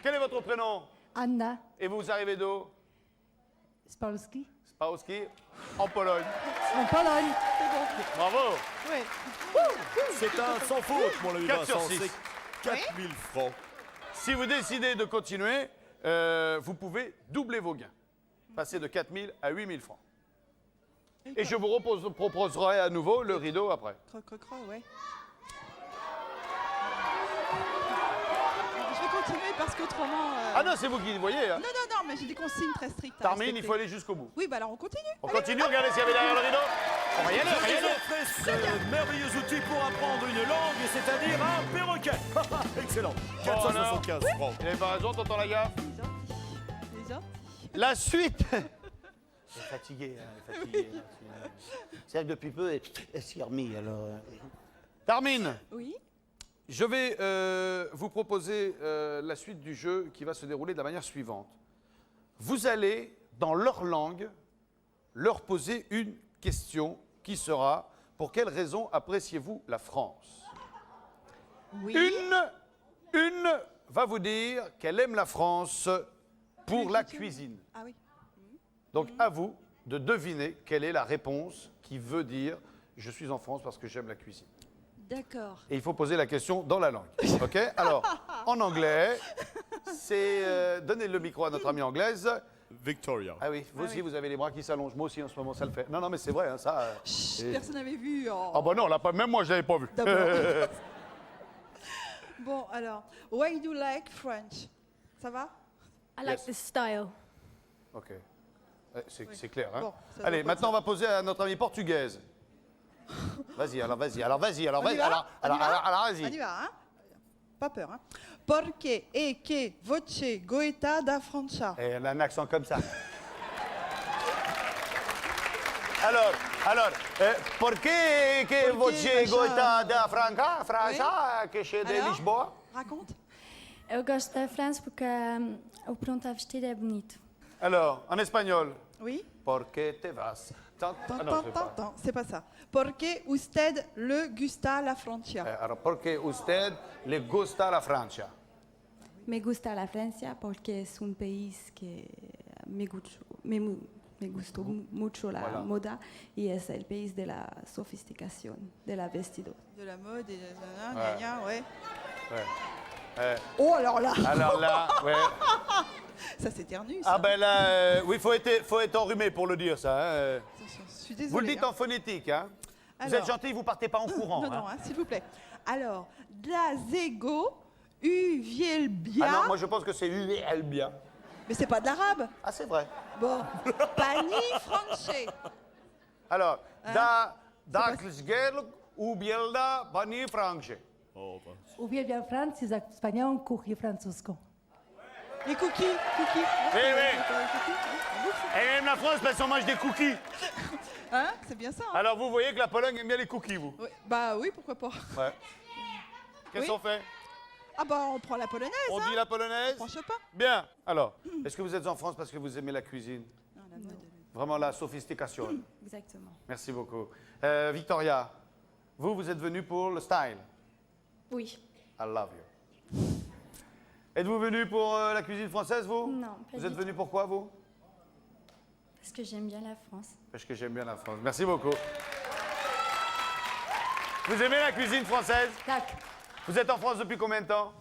[SPEAKER 2] Quel est votre prénom?
[SPEAKER 9] Anna
[SPEAKER 2] Et vous arrivez d'où?
[SPEAKER 9] Spolski.
[SPEAKER 2] Spałowski, en Pologne.
[SPEAKER 9] En Pologne.
[SPEAKER 2] Bravo.
[SPEAKER 7] Oui.
[SPEAKER 3] C'est un sans faute, mon ami
[SPEAKER 2] 4 sur
[SPEAKER 3] Vincent.
[SPEAKER 2] 6.
[SPEAKER 3] C'est 4000 francs.
[SPEAKER 2] Si vous décidez de continuer, vous pouvez doubler vos gains. Passer de 4 000 à 8 000 francs. Et je vous proposerai à nouveau le rideau après.
[SPEAKER 7] Croc, ouais. Je vais continuer parce qu'autrement.
[SPEAKER 2] Ah non, c'est vous qui voyez. Hein.
[SPEAKER 7] Non, mais j'ai des consignes très strictes. à
[SPEAKER 2] Tarmine, il
[SPEAKER 7] respecter.
[SPEAKER 2] faut aller jusqu'au bout.
[SPEAKER 7] Oui, bah alors on continue.
[SPEAKER 2] On continue, regardez s'il y avait derrière le rideau. On va y aller, on va y
[SPEAKER 3] Je
[SPEAKER 2] aller.
[SPEAKER 3] vous offre ce merveilleux outil pour apprendre une langue, c'est-à-dire un perroquet. Excellent. 475 francs.
[SPEAKER 2] Il n'avait pas raison, tonton Lagaffe.
[SPEAKER 7] Les autres.
[SPEAKER 2] La suite
[SPEAKER 1] Fatigué, hein, fatigué. C'est vrai que depuis peu, elle s'y est remis, alors...
[SPEAKER 2] Carmine,
[SPEAKER 7] Oui.
[SPEAKER 2] je vais vous proposer la suite du jeu qui va se dérouler de la manière suivante. Vous allez, dans leur langue, leur poser une question qui sera « Pour quelle raison appréciez-vous la France ?»
[SPEAKER 7] Oui.
[SPEAKER 2] Une va vous dire qu'elle aime la France pour la cuisine.
[SPEAKER 7] Ah oui.
[SPEAKER 2] Donc à vous de deviner quelle est la réponse qui veut dire « Je suis en France parce que j'aime la cuisine ».
[SPEAKER 7] D'accord.
[SPEAKER 2] Et il faut poser la question dans la langue. OK? Alors, en anglais, c'est... donnez le micro à notre amie anglaise.
[SPEAKER 3] Victoria.
[SPEAKER 2] Ah oui, vous aussi, vous avez les bras qui s'allongent. Moi aussi, en ce moment, ça le fait. Non, non, mais c'est vrai, hein, ça...
[SPEAKER 7] Chut, personne n'avait vu. Oh.
[SPEAKER 2] Ah bah non, là, même moi, je l'avais pas vu.
[SPEAKER 7] D'abord. Bon, alors, why do you like French? Ça va?
[SPEAKER 5] I like the style.
[SPEAKER 2] OK. C'est clair, hein?
[SPEAKER 7] Bon, ça
[SPEAKER 2] Allez,
[SPEAKER 7] doit pas
[SPEAKER 2] maintenant, on va poser à notre amie portugaise. Vas-y, alors, vas-y, alors, vas-y, alors,
[SPEAKER 7] On y
[SPEAKER 2] vas-y,
[SPEAKER 7] va
[SPEAKER 2] alors,
[SPEAKER 7] On y
[SPEAKER 2] alors,
[SPEAKER 7] va
[SPEAKER 2] alors,
[SPEAKER 7] On y
[SPEAKER 2] vas-y.
[SPEAKER 7] va, hein? Pas peur, hein? Porque e que voce goeta da Francia.
[SPEAKER 2] Et elle a un accent comme ça. Alors, por qué que
[SPEAKER 7] Porque,
[SPEAKER 2] você
[SPEAKER 7] machin.
[SPEAKER 2] gosta da França, que c'est de
[SPEAKER 7] Alors
[SPEAKER 2] Lisboa?
[SPEAKER 7] Raconte.
[SPEAKER 8] Eu gosto da França porque o pronto a vestir é bonito.
[SPEAKER 2] Alors, en espagnol,
[SPEAKER 7] Oui?
[SPEAKER 2] por qué te vas?
[SPEAKER 7] Tan,
[SPEAKER 2] Ah
[SPEAKER 7] tan,
[SPEAKER 2] non, c'est
[SPEAKER 7] tan,
[SPEAKER 2] pas.
[SPEAKER 7] tan. C'est pas ça. Porque usted le gusta la Francia.
[SPEAKER 2] Alors, por qué usted le gusta la Francia?
[SPEAKER 8] Me gusta la Francia porque es un país que me gustó mucho la
[SPEAKER 2] Voilà.
[SPEAKER 8] moda y es el país de la sofisticación, de la vestido.
[SPEAKER 7] De la mode et de...
[SPEAKER 2] Ouais.
[SPEAKER 7] ouais.
[SPEAKER 2] Ouais.
[SPEAKER 7] Oh, alors là,
[SPEAKER 2] Alors là, ouais.
[SPEAKER 7] ça s'éternue, ça.
[SPEAKER 2] Ah ben là, oui, faut être enrhumé pour le dire, ça. Hein.
[SPEAKER 7] Attention, je suis désolée.
[SPEAKER 2] Vous le dites
[SPEAKER 7] hein.
[SPEAKER 2] en phonétique, hein? Vous
[SPEAKER 7] Alors.
[SPEAKER 2] êtes gentil, vous partez pas en courant.
[SPEAKER 7] Non,
[SPEAKER 2] hein.
[SPEAKER 7] non, hein, s'il vous plaît. Alors, Dlasego, Uvielbia.
[SPEAKER 2] Ah non, moi je pense que c'est Elbia.
[SPEAKER 7] Mais c'est pas de l'arabe.
[SPEAKER 2] Ah, c'est vrai.
[SPEAKER 7] Bon. Pani France.
[SPEAKER 2] Alors,
[SPEAKER 7] Hein?
[SPEAKER 2] Daklsgerl ou Bielda Bani Franche.
[SPEAKER 9] Uwielbiam Francję za wspaniałą kuchnię francuską.
[SPEAKER 7] Les cookies.
[SPEAKER 2] Oui, oui. Elle aime la France parce qu'on mange des cookies.
[SPEAKER 7] Hein? C'est bien ça. Hein?
[SPEAKER 2] Alors vous voyez que la Pologne aime bien les cookies, vous.
[SPEAKER 7] Ouais. Bah oui, pourquoi pas.
[SPEAKER 2] Ouais. Qu'est-ce
[SPEAKER 7] Oui.
[SPEAKER 2] qu'on fait?
[SPEAKER 7] Ah bah on prend la polonaise.
[SPEAKER 2] On
[SPEAKER 7] hein.
[SPEAKER 2] dit la polonaise?
[SPEAKER 7] On prend Chopin.
[SPEAKER 2] Bien. Alors, est-ce que vous êtes en France parce que vous aimez la cuisine?
[SPEAKER 7] Non, la mode.
[SPEAKER 2] Vraiment la sophistication.
[SPEAKER 8] Exactement.
[SPEAKER 2] Merci beaucoup. Victoria, vous êtes venue pour le style.
[SPEAKER 5] Oui.
[SPEAKER 2] I love you. Êtes-vous venu pour la cuisine française, vous?
[SPEAKER 8] Non, pas
[SPEAKER 2] Vous
[SPEAKER 8] du
[SPEAKER 2] êtes venu pourquoi, vous?
[SPEAKER 8] Parce que j'aime bien la France.
[SPEAKER 2] Parce que j'aime bien la France. Merci beaucoup. Vous aimez la cuisine française?
[SPEAKER 9] Tak,
[SPEAKER 2] Vous êtes en France depuis combien de temps?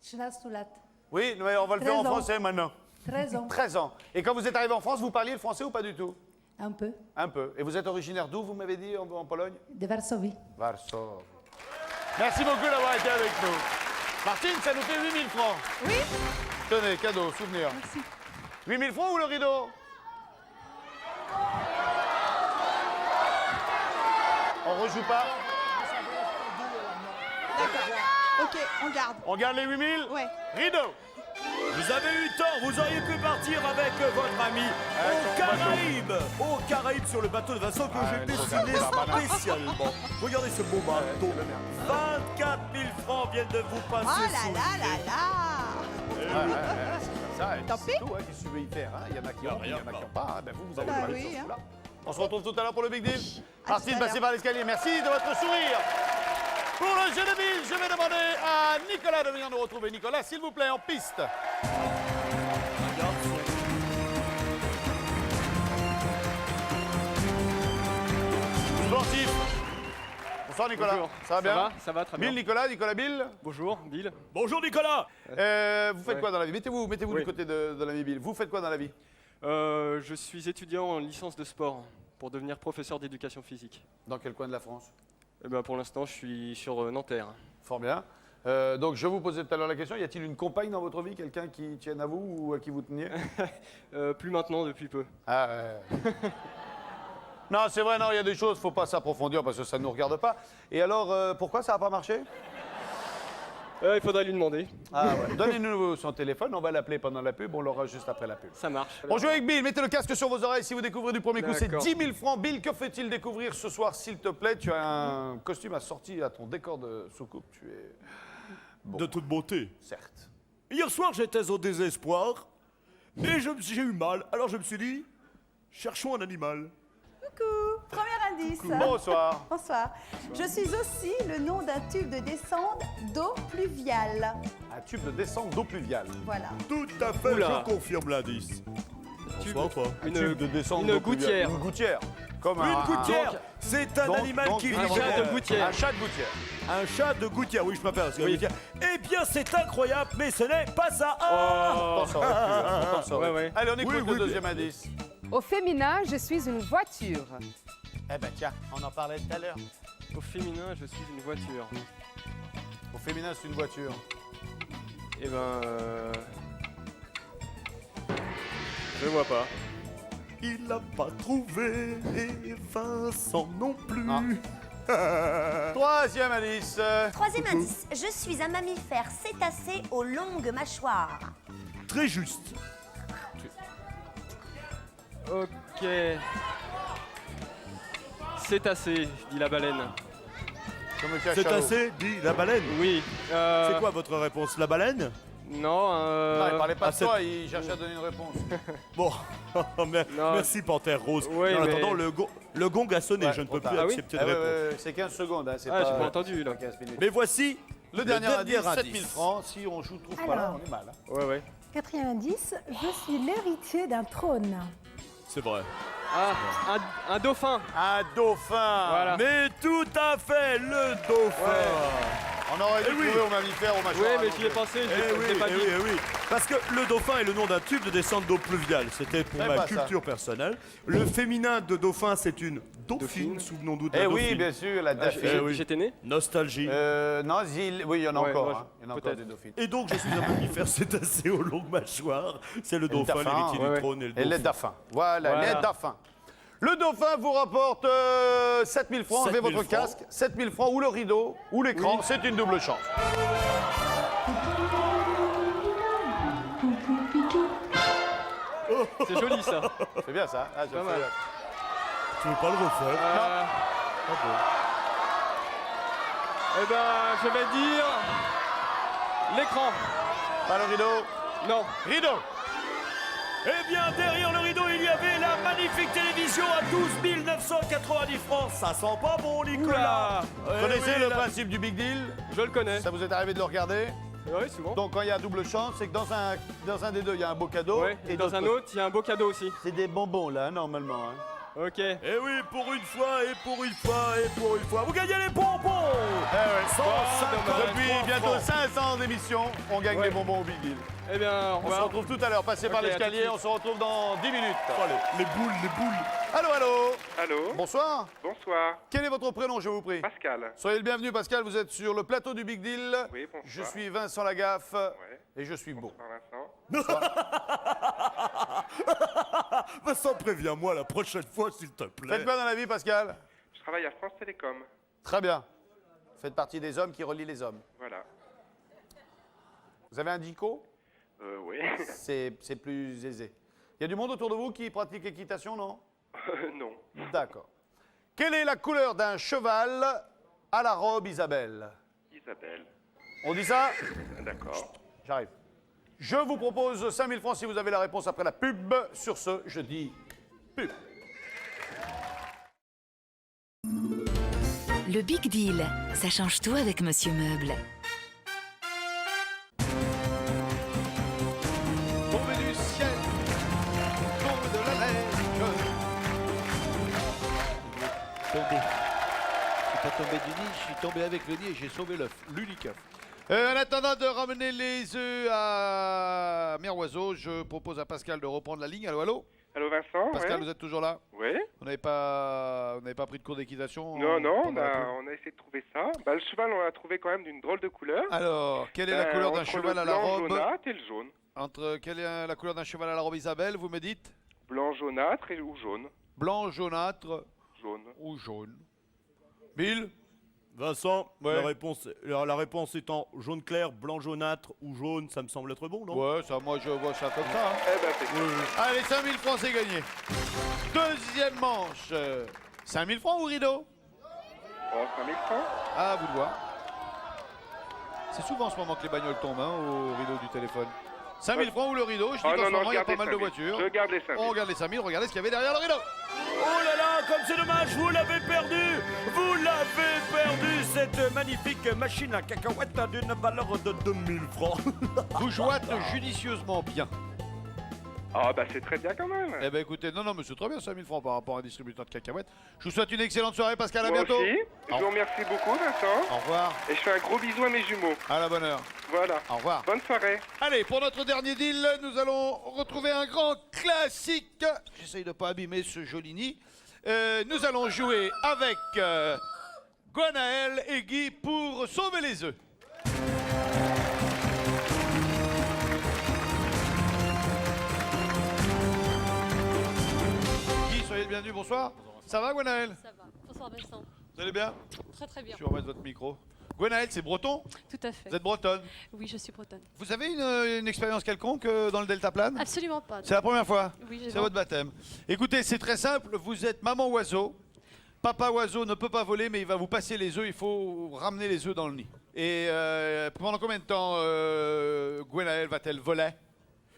[SPEAKER 9] 13 lat.
[SPEAKER 2] Oui, mais on va le faire en
[SPEAKER 9] 13 ans.
[SPEAKER 2] français maintenant.
[SPEAKER 9] 13 ans,
[SPEAKER 2] 13 ans. Et quand vous êtes arrivé en France, vous parliez le français ou pas du tout?
[SPEAKER 9] un peu,
[SPEAKER 2] Un peu. Et vous êtes originaire d'où, vous m'avez dit, en Pologne?
[SPEAKER 9] de Varsovie.
[SPEAKER 2] Varsovie. Merci beaucoup d'avoir été avec nous. Martine, ça nous fait 8000 francs.
[SPEAKER 7] Oui.
[SPEAKER 2] Tenez, cadeau, souvenir.
[SPEAKER 7] Merci.
[SPEAKER 2] 8000 francs ou le rideau? On rejoue pas?
[SPEAKER 7] D'accord. Ok, on garde.
[SPEAKER 2] On garde les 8000?
[SPEAKER 7] Ouais.
[SPEAKER 2] Rideau.
[SPEAKER 3] Vous avez eu tort, vous auriez pu partir avec votre ami aux Caraïbes. Aux Caraïbes sur le bateau de Vincent que j'ai dessiné spécialement. Regardez ce beau bateau. 24 000 francs viennent de vous passer
[SPEAKER 7] Oh là
[SPEAKER 3] sous
[SPEAKER 7] là
[SPEAKER 3] le
[SPEAKER 7] là
[SPEAKER 3] nez.
[SPEAKER 7] là.
[SPEAKER 2] C'est ça, et
[SPEAKER 7] Tant
[SPEAKER 2] c'est
[SPEAKER 7] pis.
[SPEAKER 2] tout, hein, qui suivent y faire. Hein. Il y en a qui ont, il y en a qui n'ont pas. Hein. Ben vous avez
[SPEAKER 7] Bah
[SPEAKER 2] parlé
[SPEAKER 7] oui,
[SPEAKER 2] sur
[SPEAKER 7] hein.
[SPEAKER 2] ce coup-là. On se retrouve tout à l'heure pour le Big Deal.
[SPEAKER 7] À
[SPEAKER 2] Martine,
[SPEAKER 7] tout à
[SPEAKER 2] passez
[SPEAKER 7] l'heure.
[SPEAKER 2] par l'escalier. Merci de votre sourire. Pour le jeu de billes, je vais demander à Nicolas de venir nous retrouver. Nicolas, s'il vous plaît, en piste. Sportif. Bonsoir Nicolas.
[SPEAKER 10] Bonjour.
[SPEAKER 2] Ça va bien?
[SPEAKER 10] Ça va très bien.
[SPEAKER 2] Bill Nicolas, Nicolas Bill.
[SPEAKER 10] Bonjour, Bill.
[SPEAKER 3] Bonjour Nicolas.
[SPEAKER 2] Vous faites
[SPEAKER 10] Ouais.
[SPEAKER 2] quoi dans la vie? Mettez-vous
[SPEAKER 10] Oui.
[SPEAKER 2] du côté de l'ami Bill. Vous faites quoi dans la vie?
[SPEAKER 10] Je suis étudiant en licence de sport pour devenir professeur d'éducation physique.
[SPEAKER 2] Dans quel coin de la France?
[SPEAKER 10] Eh ben, pour l'instant, je suis sur Nanterre.
[SPEAKER 2] Fort bien. Donc je vous posais tout à l'heure la question, y a-t-il une compagne dans votre vie, quelqu'un qui tienne à vous ou à qui vous teniez?
[SPEAKER 10] Plus maintenant, depuis peu.
[SPEAKER 2] Ah ouais. Non, c'est vrai, non, il y a des choses, faut pas s'approfondir parce que ça ne nous regarde pas. Et alors, pourquoi ça n'a pas marché?
[SPEAKER 10] Il faudrait lui demander.
[SPEAKER 2] Ah ouais. Donnez-nous son téléphone, on va l'appeler pendant la pub, on l'aura juste après la pub.
[SPEAKER 10] Ça marche.
[SPEAKER 2] On joue avec Bill, mettez le casque sur vos oreilles si vous découvrez du premier coup, c'est
[SPEAKER 10] D'accord.
[SPEAKER 2] 10 000 francs. Bill, que fait-il découvrir ce soir, s'il te plaît? Tu as un costume assorti à ton décor de soucoupe, tu es... Bon.
[SPEAKER 3] De toute beauté.
[SPEAKER 2] Certes.
[SPEAKER 3] Hier soir, j'étais au désespoir et j'ai eu mal. Alors je me suis dit, cherchons un animal.
[SPEAKER 11] Coucou, premier indice.
[SPEAKER 2] Bonsoir.
[SPEAKER 11] Bonsoir. Je suis aussi le nom d'un tube de descente d'eau pluviale.
[SPEAKER 2] Un tube de descente d'eau pluviale.
[SPEAKER 11] Voilà.
[SPEAKER 3] Tout à fait,
[SPEAKER 10] Oula.
[SPEAKER 3] je confirme l'indice. Bonsoir, quoi.
[SPEAKER 2] Un tube de descente
[SPEAKER 10] une
[SPEAKER 2] d'eau pluviale.
[SPEAKER 10] gouttière.
[SPEAKER 2] Une gouttière. Comme
[SPEAKER 3] Une
[SPEAKER 2] un...
[SPEAKER 3] gouttière, c'est un
[SPEAKER 2] Donc-
[SPEAKER 3] animal
[SPEAKER 2] donc,
[SPEAKER 3] qui vit
[SPEAKER 2] un
[SPEAKER 3] dans
[SPEAKER 10] chat de gouttière.
[SPEAKER 2] Un chat de gouttière.
[SPEAKER 3] Un chat de gouttière, oui, je préfère. Parce que
[SPEAKER 10] Oui.
[SPEAKER 3] gouttière. Eh bien, c'est incroyable, mais ce n'est pas ça. Ah
[SPEAKER 2] On s'en aurait pu, hein, on s'en aurait
[SPEAKER 10] Ouais,
[SPEAKER 2] pu.
[SPEAKER 10] ouais.
[SPEAKER 2] Allez, on écoute
[SPEAKER 3] Oui,
[SPEAKER 2] le deuxième
[SPEAKER 3] bien.
[SPEAKER 2] indice.
[SPEAKER 12] Au féminin, je suis une voiture.
[SPEAKER 1] Eh ben tiens, on en parlait tout à l'heure.
[SPEAKER 10] Au féminin, je suis une voiture.
[SPEAKER 2] Au féminin, c'est une voiture.
[SPEAKER 10] Eh ben... Je vois pas.
[SPEAKER 3] Il l'a pas trouvé, et Vincent non plus.
[SPEAKER 2] Troisième indice.
[SPEAKER 13] Troisième indice, je suis un mammifère cétacé aux longues mâchoires.
[SPEAKER 3] Très juste.
[SPEAKER 10] Ok. C'est assez, dit la baleine.
[SPEAKER 2] Comme le
[SPEAKER 3] C'est
[SPEAKER 2] cachalot.
[SPEAKER 3] assez, dit la baleine.
[SPEAKER 10] Oui.
[SPEAKER 3] C'est quoi votre réponse? La baleine?
[SPEAKER 10] Non,
[SPEAKER 2] Non, il parlait pas
[SPEAKER 3] Ah,
[SPEAKER 2] de
[SPEAKER 3] c'est-
[SPEAKER 2] toi, il cherchait à donner une réponse.
[SPEAKER 3] Bon,
[SPEAKER 10] Non.
[SPEAKER 3] merci Panthère Rose.
[SPEAKER 10] Ouais,
[SPEAKER 3] en
[SPEAKER 10] mais-
[SPEAKER 3] attendant, le gong a sonné,
[SPEAKER 2] Ouais,
[SPEAKER 3] je ne
[SPEAKER 2] trop
[SPEAKER 3] peux plus
[SPEAKER 2] tard.
[SPEAKER 10] Ah oui
[SPEAKER 3] accepter
[SPEAKER 2] Ah
[SPEAKER 3] de
[SPEAKER 2] ouais,
[SPEAKER 3] réponse.
[SPEAKER 2] ouais, c'est 15 secondes, hein, c'est
[SPEAKER 10] Ah,
[SPEAKER 2] pas...
[SPEAKER 10] j'ai pas entendu, là.
[SPEAKER 2] 15 minutes.
[SPEAKER 3] Mais voici
[SPEAKER 2] Le dernier indice, 7
[SPEAKER 3] indice.
[SPEAKER 2] 000 francs. Si on joue trouve pas là, on est mal. hein.
[SPEAKER 10] Ouais, ouais.
[SPEAKER 9] Quatrième indice, je suis l'héritier d'un trône.
[SPEAKER 3] C'est vrai.
[SPEAKER 10] Ah, un dauphin.
[SPEAKER 2] Un dauphin.
[SPEAKER 10] Voilà.
[SPEAKER 3] Mais tout à fait, le dauphin.
[SPEAKER 2] On aurait dû
[SPEAKER 3] Eh oui.
[SPEAKER 2] trouver au mammifère, au mâchoire.
[SPEAKER 10] Oui, mais j'y ai pensé, je
[SPEAKER 3] Eh oui,
[SPEAKER 10] l'ai pas
[SPEAKER 3] eh
[SPEAKER 10] dit.
[SPEAKER 3] oui, eh oui. Parce que le dauphin est le nom d'un tube de descente d'eau pluviale. C'était pour
[SPEAKER 2] C'est
[SPEAKER 3] ma
[SPEAKER 2] pas ça.
[SPEAKER 3] culture personnelle. Le féminin de dauphin, c'est une dauphine.
[SPEAKER 10] Dauphine.
[SPEAKER 3] Souvenons-nous de
[SPEAKER 2] Eh
[SPEAKER 3] la
[SPEAKER 2] oui,
[SPEAKER 3] dauphine.
[SPEAKER 2] bien sûr, la
[SPEAKER 10] Ah,
[SPEAKER 2] dauphine.
[SPEAKER 3] Eh oui.
[SPEAKER 10] J'étais né.
[SPEAKER 3] Nostalgie.
[SPEAKER 2] Non, oui, il y en a
[SPEAKER 10] Ouais,
[SPEAKER 2] encore.
[SPEAKER 10] ouais,
[SPEAKER 2] hein. Il y en a encore
[SPEAKER 10] peut-être.
[SPEAKER 2] des dauphines.
[SPEAKER 3] Et donc, je suis un mammifère cétacé aux longues mâchoires. C'est le
[SPEAKER 2] Et le
[SPEAKER 3] dauphin,
[SPEAKER 2] dauphin,
[SPEAKER 3] l'héritier
[SPEAKER 10] ouais,
[SPEAKER 3] du
[SPEAKER 10] ouais.
[SPEAKER 3] trône et le
[SPEAKER 2] Et les
[SPEAKER 3] dauphin.
[SPEAKER 2] dauphins. Voilà,
[SPEAKER 10] Voilà.
[SPEAKER 2] les dauphins. Le dauphin vous rapporte 7 000 francs.
[SPEAKER 3] 7
[SPEAKER 2] Enlevez
[SPEAKER 3] 000
[SPEAKER 2] votre
[SPEAKER 3] francs.
[SPEAKER 2] casque. 7 000 francs ou le rideau ou l'écran. C'est une double chance.
[SPEAKER 10] C'est joli, ça.
[SPEAKER 2] C'est bien ça. Ah,
[SPEAKER 10] Pas mal.
[SPEAKER 3] Tu veux pas le refaire?
[SPEAKER 10] Eh ben, je vais dire... L'écran.
[SPEAKER 2] Pas le rideau.
[SPEAKER 10] Non.
[SPEAKER 2] Rideau.
[SPEAKER 3] Eh bien, derrière le rideau, il y avait la magnifique télévision à 12 990 francs. Ça sent pas bon, Nicolas.
[SPEAKER 2] Vous connaissez le principe du big deal?
[SPEAKER 10] Je le connais.
[SPEAKER 2] Ça vous est arrivé de le regarder?
[SPEAKER 10] Oui, souvent.
[SPEAKER 2] Donc quand il y a double chance, c'est que dans un des deux, il y a un beau cadeau.
[SPEAKER 10] Ouais, et dans un autre, il y a un beau cadeau aussi.
[SPEAKER 2] C'est des bonbons là, normalement. hein.
[SPEAKER 10] Ok.
[SPEAKER 3] Eh oui, pour une fois, et pour une fois, et pour une fois, vous gagnez les bonbons.
[SPEAKER 2] Eh ouais.
[SPEAKER 3] 153
[SPEAKER 2] Depuis bientôt
[SPEAKER 3] francs.
[SPEAKER 2] 500 émissions, on gagne
[SPEAKER 10] Ouais.
[SPEAKER 2] les bonbons au big deal.
[SPEAKER 10] Eh bien, au
[SPEAKER 2] On se
[SPEAKER 10] revoir.
[SPEAKER 2] retrouve tout à l'heure. Passez par
[SPEAKER 10] Ok, à tout de
[SPEAKER 2] l'escalier,
[SPEAKER 10] suite.
[SPEAKER 2] on se retrouve dans 10 minutes.
[SPEAKER 3] Allez, les boules, les boules.
[SPEAKER 2] Allô, allô.
[SPEAKER 14] Allô.
[SPEAKER 2] Bonsoir.
[SPEAKER 14] Bonsoir.
[SPEAKER 2] Quel est votre prénom, je vous prie?
[SPEAKER 14] Pascal.
[SPEAKER 2] Soyez le bienvenu, Pascal. Vous êtes sur le plateau du Big Deal.
[SPEAKER 14] Oui, bonsoir.
[SPEAKER 2] Je suis Vincent Lagaffe
[SPEAKER 14] Ouais.
[SPEAKER 2] et je suis beau.
[SPEAKER 14] Bonsoir Vincent.
[SPEAKER 3] Vincent, préviens-moi la prochaine fois, s'il te plaît.
[SPEAKER 2] Faites quoi dans la vie, Pascal?
[SPEAKER 14] Je travaille à France Télécom.
[SPEAKER 2] Très bien. Vous faites partie des hommes qui relient les hommes.
[SPEAKER 14] Voilà.
[SPEAKER 2] Vous avez un dico?
[SPEAKER 14] Oui.
[SPEAKER 2] C'est plus aisé. Il y a du monde autour de vous qui pratique l'équitation, non?
[SPEAKER 14] Non.
[SPEAKER 2] D'accord. Quelle est la couleur d'un cheval à la robe Isabelle?
[SPEAKER 14] Isabelle.
[SPEAKER 2] On dit ça?
[SPEAKER 14] D'accord.
[SPEAKER 2] J'arrive. Je vous propose 5 000 francs si vous avez la réponse après la pub. Sur ce, je dis pub.
[SPEAKER 15] Le Big Deal, ça change tout avec Monsieur Meuble.
[SPEAKER 2] Tombé du ciel, tombé de la neige.
[SPEAKER 1] Tombé. Je suis pas tombé du nid, je suis tombé avec le nid et j'ai sauvé l'œuf. L'unique œuf.
[SPEAKER 2] En attendant de ramener les œufs à Mère Oiseau, je propose à Pascal de reprendre la ligne. Allô, allô?
[SPEAKER 14] Allô Vincent.
[SPEAKER 2] Pascal,
[SPEAKER 14] ouais.
[SPEAKER 2] vous êtes toujours là?
[SPEAKER 14] Oui.
[SPEAKER 2] Vous n'avez pas pris de cours d'équitation?
[SPEAKER 14] Non, non,
[SPEAKER 2] pendant la pub
[SPEAKER 14] on a essayé de trouver ça. Bah, le cheval, on l'a trouvé quand même d'une drôle de couleur.
[SPEAKER 2] Alors, quelle est la couleur d'un
[SPEAKER 14] entre
[SPEAKER 2] cheval
[SPEAKER 14] le
[SPEAKER 2] à la
[SPEAKER 14] blanc
[SPEAKER 2] robe?
[SPEAKER 14] jaunâtre et le jaune.
[SPEAKER 2] Quelle est la couleur d'un cheval à la robe Isabelle, vous me dites?
[SPEAKER 14] Blanc jaunâtre ou jaune.
[SPEAKER 2] Blanc, jaunâtre
[SPEAKER 14] Jaune.
[SPEAKER 2] ou jaune. Bill?
[SPEAKER 3] Vincent,
[SPEAKER 2] Ouais.
[SPEAKER 3] la réponse étant jaune clair, blanc jaunâtre ou jaune, ça me semble être bon, non?
[SPEAKER 2] Ouais, ça, moi je vois ça comme ça. Hein.
[SPEAKER 14] Eh ben, c'est
[SPEAKER 2] Allez, 5000 francs, c'est gagné. Deuxième manche. 5000 francs ou rideau?
[SPEAKER 14] Oh, 5000 francs.
[SPEAKER 2] Ah, à vous de voir. C'est souvent en ce moment que les bagnoles tombent hein, au rideau du téléphone. 5000 francs ou le rideau? Je dis qu'en ce moment, il y a pas mal de voitures.
[SPEAKER 14] Je garde les 5000.
[SPEAKER 2] On regarde les 5000, regardez ce qu'il y avait derrière le rideau.
[SPEAKER 3] Oh là là, comme c'est dommage, vous l'avez perdu! Vous l'avez perdu, cette magnifique machine à cacahuètes d'une valeur de 2000 francs.
[SPEAKER 2] Vous jouâtes judicieusement bien.
[SPEAKER 14] Ah, bah c'est très bien quand même.
[SPEAKER 2] Eh ben écoutez, non, mais c'est très bien 5000 francs par rapport à un distributeur de cacahuètes. Je vous souhaite une excellente soirée, Pascal, à
[SPEAKER 14] Moi
[SPEAKER 2] bientôt.
[SPEAKER 14] aussi. Je vous remercie beaucoup, Vincent.
[SPEAKER 2] Au revoir.
[SPEAKER 14] Et je fais un gros bisou à mes jumeaux.
[SPEAKER 2] À la bonne heure.
[SPEAKER 14] Voilà.
[SPEAKER 2] Au revoir.
[SPEAKER 14] Bonne soirée.
[SPEAKER 2] Allez, pour notre dernier deal, nous allons retrouver un grand classique. J'essaye de ne pas abîmer ce joli nid. Nous allons jouer avec Gwenaël et Guy pour sauver les œufs. Guy, soyez le bienvenu, bonsoir. Ça va, Gwenaël?
[SPEAKER 16] Ça va. Bonsoir Vincent.
[SPEAKER 2] Vous allez bien?
[SPEAKER 16] Très très bien.
[SPEAKER 2] Je vais remettre votre micro. Gwenaël, c'est breton?
[SPEAKER 16] Tout à fait.
[SPEAKER 2] Vous êtes bretonne?
[SPEAKER 16] Oui, je suis bretonne.
[SPEAKER 2] Vous avez une expérience quelconque dans le deltaplane?
[SPEAKER 16] Absolument pas.
[SPEAKER 2] C'est la première fois?
[SPEAKER 16] Oui, j'ai
[SPEAKER 2] C'est votre baptême. Écoutez, c'est très simple. Vous êtes maman oiseau. Papa oiseau ne peut pas voler, mais il va vous passer les œufs. Il faut ramener les œufs dans le nid. Et pendant combien de temps Gwenaël va-t-elle voler?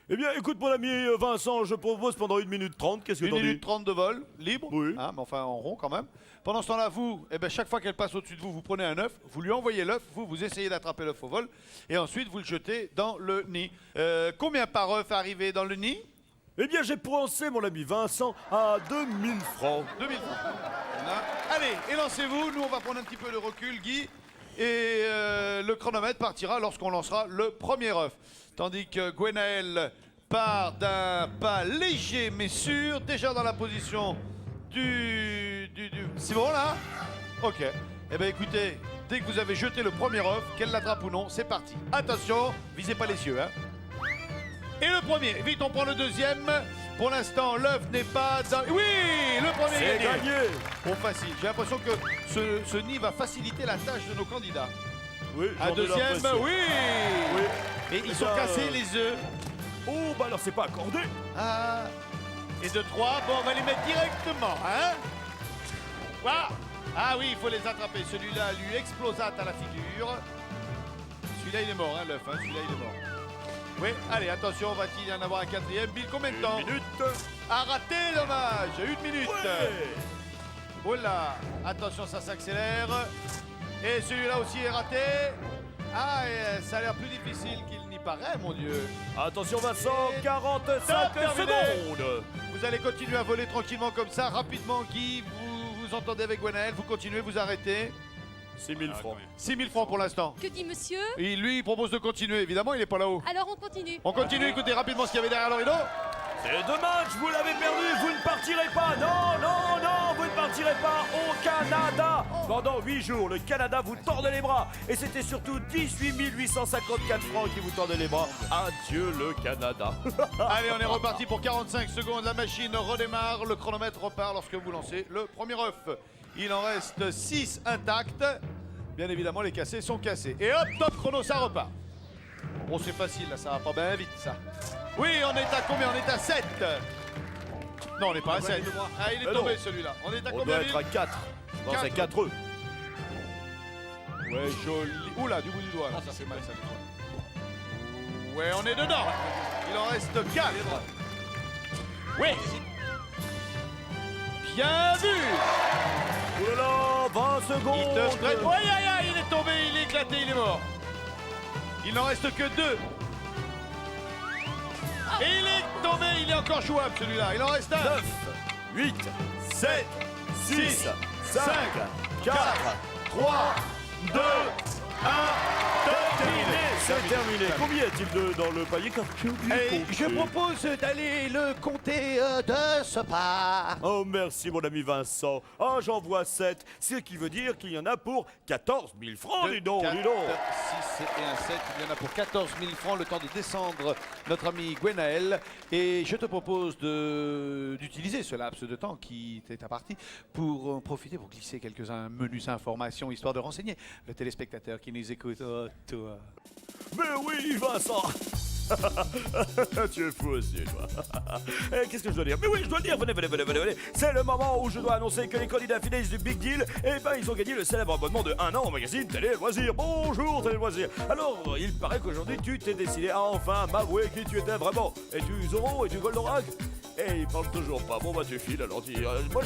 [SPEAKER 3] Eh bien, écoute, mon ami Vincent, je propose pendant 1 minute 30. Qu'est-ce que
[SPEAKER 2] 1
[SPEAKER 3] t'en dis?
[SPEAKER 2] minute 30 de vol, libre.
[SPEAKER 3] Oui.
[SPEAKER 2] Hein, mais enfin en rond quand même. Pendant ce temps-là, vous, eh ben, chaque fois qu'elle passe au-dessus de vous, vous prenez un œuf, vous lui envoyez l'œuf, vous essayez d'attraper l'œuf au vol, et ensuite vous le jetez dans le nid. Combien par œuf arrivé dans le nid?
[SPEAKER 3] Eh bien, j'ai pensé, mon ami Vincent, à 2000 francs.
[SPEAKER 2] 2000 francs. Allez, élancez-vous. Nous, on va prendre un petit peu de recul, Guy. Et le chronomètre partira lorsqu'on lancera le premier œuf. Tandis que Gwenaël part d'un pas léger mais sûr, déjà dans la position du... C'est bon, là? Ok. Eh bien, écoutez, dès que vous avez jeté le premier œuf, qu'elle l'attrape ou non, c'est parti. Attention, visez pas les yeux, hein. Et le premier, vite, on prend le deuxième. Pour l'instant, l'œuf n'est pas dans... Oui, le premier
[SPEAKER 3] C'est gagné.
[SPEAKER 2] Bon, facile. J'ai l'impression que ce nid va faciliter la tâche de nos candidats.
[SPEAKER 3] Oui,
[SPEAKER 2] Un deuxième, oui. Et ils sont
[SPEAKER 3] bien,
[SPEAKER 2] cassés, les œufs.
[SPEAKER 3] Oh, bah alors c'est pas accordé.
[SPEAKER 2] Ah. Et de 3, bon, on va les mettre directement, hein. Voilà. Ah oui, il faut les attraper. Celui-là lui explosa à la figure. Celui-là, il est mort, hein, l'œuf. Hein. Celui-là, il est mort. Oui, allez, attention, va-t-il y en avoir un quatrième? Bill, combien de temps?
[SPEAKER 3] 1 minute.
[SPEAKER 2] A raté, dommage. 1 minute.
[SPEAKER 3] Ouais.
[SPEAKER 2] Oh là, attention, ça s'accélère. Et celui-là aussi est raté. Ah, et ça a l'air plus difficile qu'il n'y paraît, mon Dieu.
[SPEAKER 3] Attention Vincent, 45
[SPEAKER 2] terminé.
[SPEAKER 3] secondes.
[SPEAKER 2] Vous allez continuer à voler tranquillement comme ça, rapidement, Guy. Vous entendez avec Gwenaël, vous continuez, vous arrêtez.
[SPEAKER 3] 6000 francs.
[SPEAKER 2] 6000 francs pour l'instant.
[SPEAKER 16] Que dit monsieur?
[SPEAKER 2] Et lui, il propose de continuer. Évidemment, il n'est pas là-haut.
[SPEAKER 16] Alors on continue.
[SPEAKER 2] On continue, écoutez rapidement ce qu'il y avait derrière le rideau.
[SPEAKER 3] C'est dommage, vous l'avez perdu, vous ne partirez pas. Non, non, non, vous ne partirez pas au Canada. Pendant 8 jours, le Canada vous tordait les bras. Et c'était surtout 18 854 francs qui vous tordaient les bras. Adieu le Canada.
[SPEAKER 2] Allez, on est reparti pour 45 secondes. La machine redémarre. Le chronomètre repart lorsque vous lancez le premier œuf. Il en reste 6 intacts. Bien évidemment, les cassés sont cassés. Et hop, top chrono, ça repart. Bon, c'est facile, là, ça va pas bien vite, ça. Oui, on est à combien? On est à 7. Non, on n'est pas à 7. Ah, il est tombé, celui-là. On est à
[SPEAKER 3] On
[SPEAKER 2] combien?
[SPEAKER 3] doit être à 4. Non, c'est 4 œufs.
[SPEAKER 2] Ouais, joli. Oula, du bout du doigt, là, ça fait mal, ça. Ouais, on est dedans. Il en reste 4. Oui. Bien vu.
[SPEAKER 3] Oh là là, 20 secondes.
[SPEAKER 2] Il te prête. Ouais, aïe, aïe, il est tombé, il est éclaté, il est mort. Il n'en reste que 2. Et il est tombé, il est encore jouable celui-là. Il en reste un.
[SPEAKER 3] 9, 8, 7, 6, 5, 4, 3, 2, 1. C'est terminé. Combien y a-t-il dans le panier quand
[SPEAKER 1] Et je propose d'aller le compter de ce pas.
[SPEAKER 3] Oh, merci, mon ami Vincent. Oh, j'en vois 7. Ce qui veut dire qu'il y en a pour 14 000 francs, dis donc, dis donc.
[SPEAKER 1] 6 et un 7, il y en a pour 14 000 francs, le temps de descendre notre ami Gwenaël. Et je te propose d'utiliser ce laps de temps qui est imparti pour en profiter pour glisser quelques menus informations, histoire de renseigner le téléspectateur qui nous écoute. Oh, toi.
[SPEAKER 3] Mais oui, Vincent. Tu es fou aussi, toi. Qu'est-ce que je dois dire? Mais oui, je dois le dire, venez. C'est le moment où je dois annoncer que les candidats finalistes du Big Deal, ils ont gagné le célèbre abonnement de 1 an au magazine Télé Loisirs. Bonjour, Télé Loisirs. Alors, il paraît qu'aujourd'hui, tu t'es décidé à enfin m'avouer qui tu étais vraiment. Es-tu Zorro? Es-tu Goldorak? Il parle toujours pas. Bon, bah, tu files alors. Moi,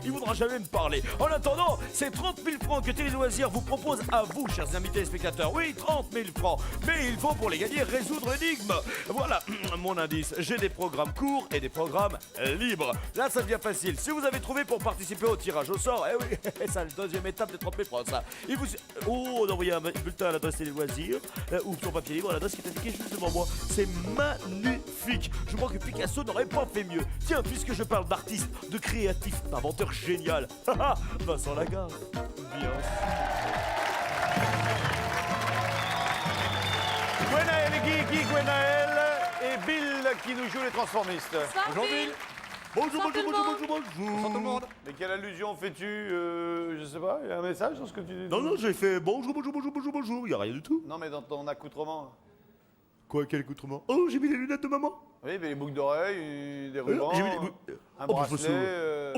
[SPEAKER 3] il voudra jamais me parler. En attendant, c'est 30 000 francs que Télé Loisirs vous propose à vous, chers amis téléspectateurs. Oui, 30 000 francs. Mais il faut, pour les gagner, résoudre l'énigme. Voilà, mon indice. J'ai des programmes courts et des programmes libres. Là, ça devient facile. Si vous avez trouvé pour participer au tirage au sort, oui, c'est la deuxième étape des 30 000 francs, ça. D'envoyer un bulletin à l'adresse Télé Loisirs ou sur papier libre à l'adresse qui est indiquée juste devant moi. C'est magnifique. Je crois que Picasso n'aurait pas fait mieux. Tiens, puisque je parle d'artiste, de créatif, d'inventeur génial. Vincent Lagarde. Bien sûr.
[SPEAKER 2] Gwenaël et Guy, Gwenaël et Bill qui nous jouent les transformistes.
[SPEAKER 3] Bonjour Bill. Bonjour tout le monde.
[SPEAKER 2] Mais quelle allusion fais-tu je sais pas, il y a un message dans ce que tu dis?
[SPEAKER 3] Non, j'ai fait bonjour, il n'y a rien du tout.
[SPEAKER 2] Non, mais dans ton accoutrement.
[SPEAKER 3] Quoi, quel accoutrement? Oh, j'ai mis les lunettes de maman.
[SPEAKER 2] Oui, mais les boucles d'oreilles, des rubans,
[SPEAKER 3] j'ai mis
[SPEAKER 2] un bracelet...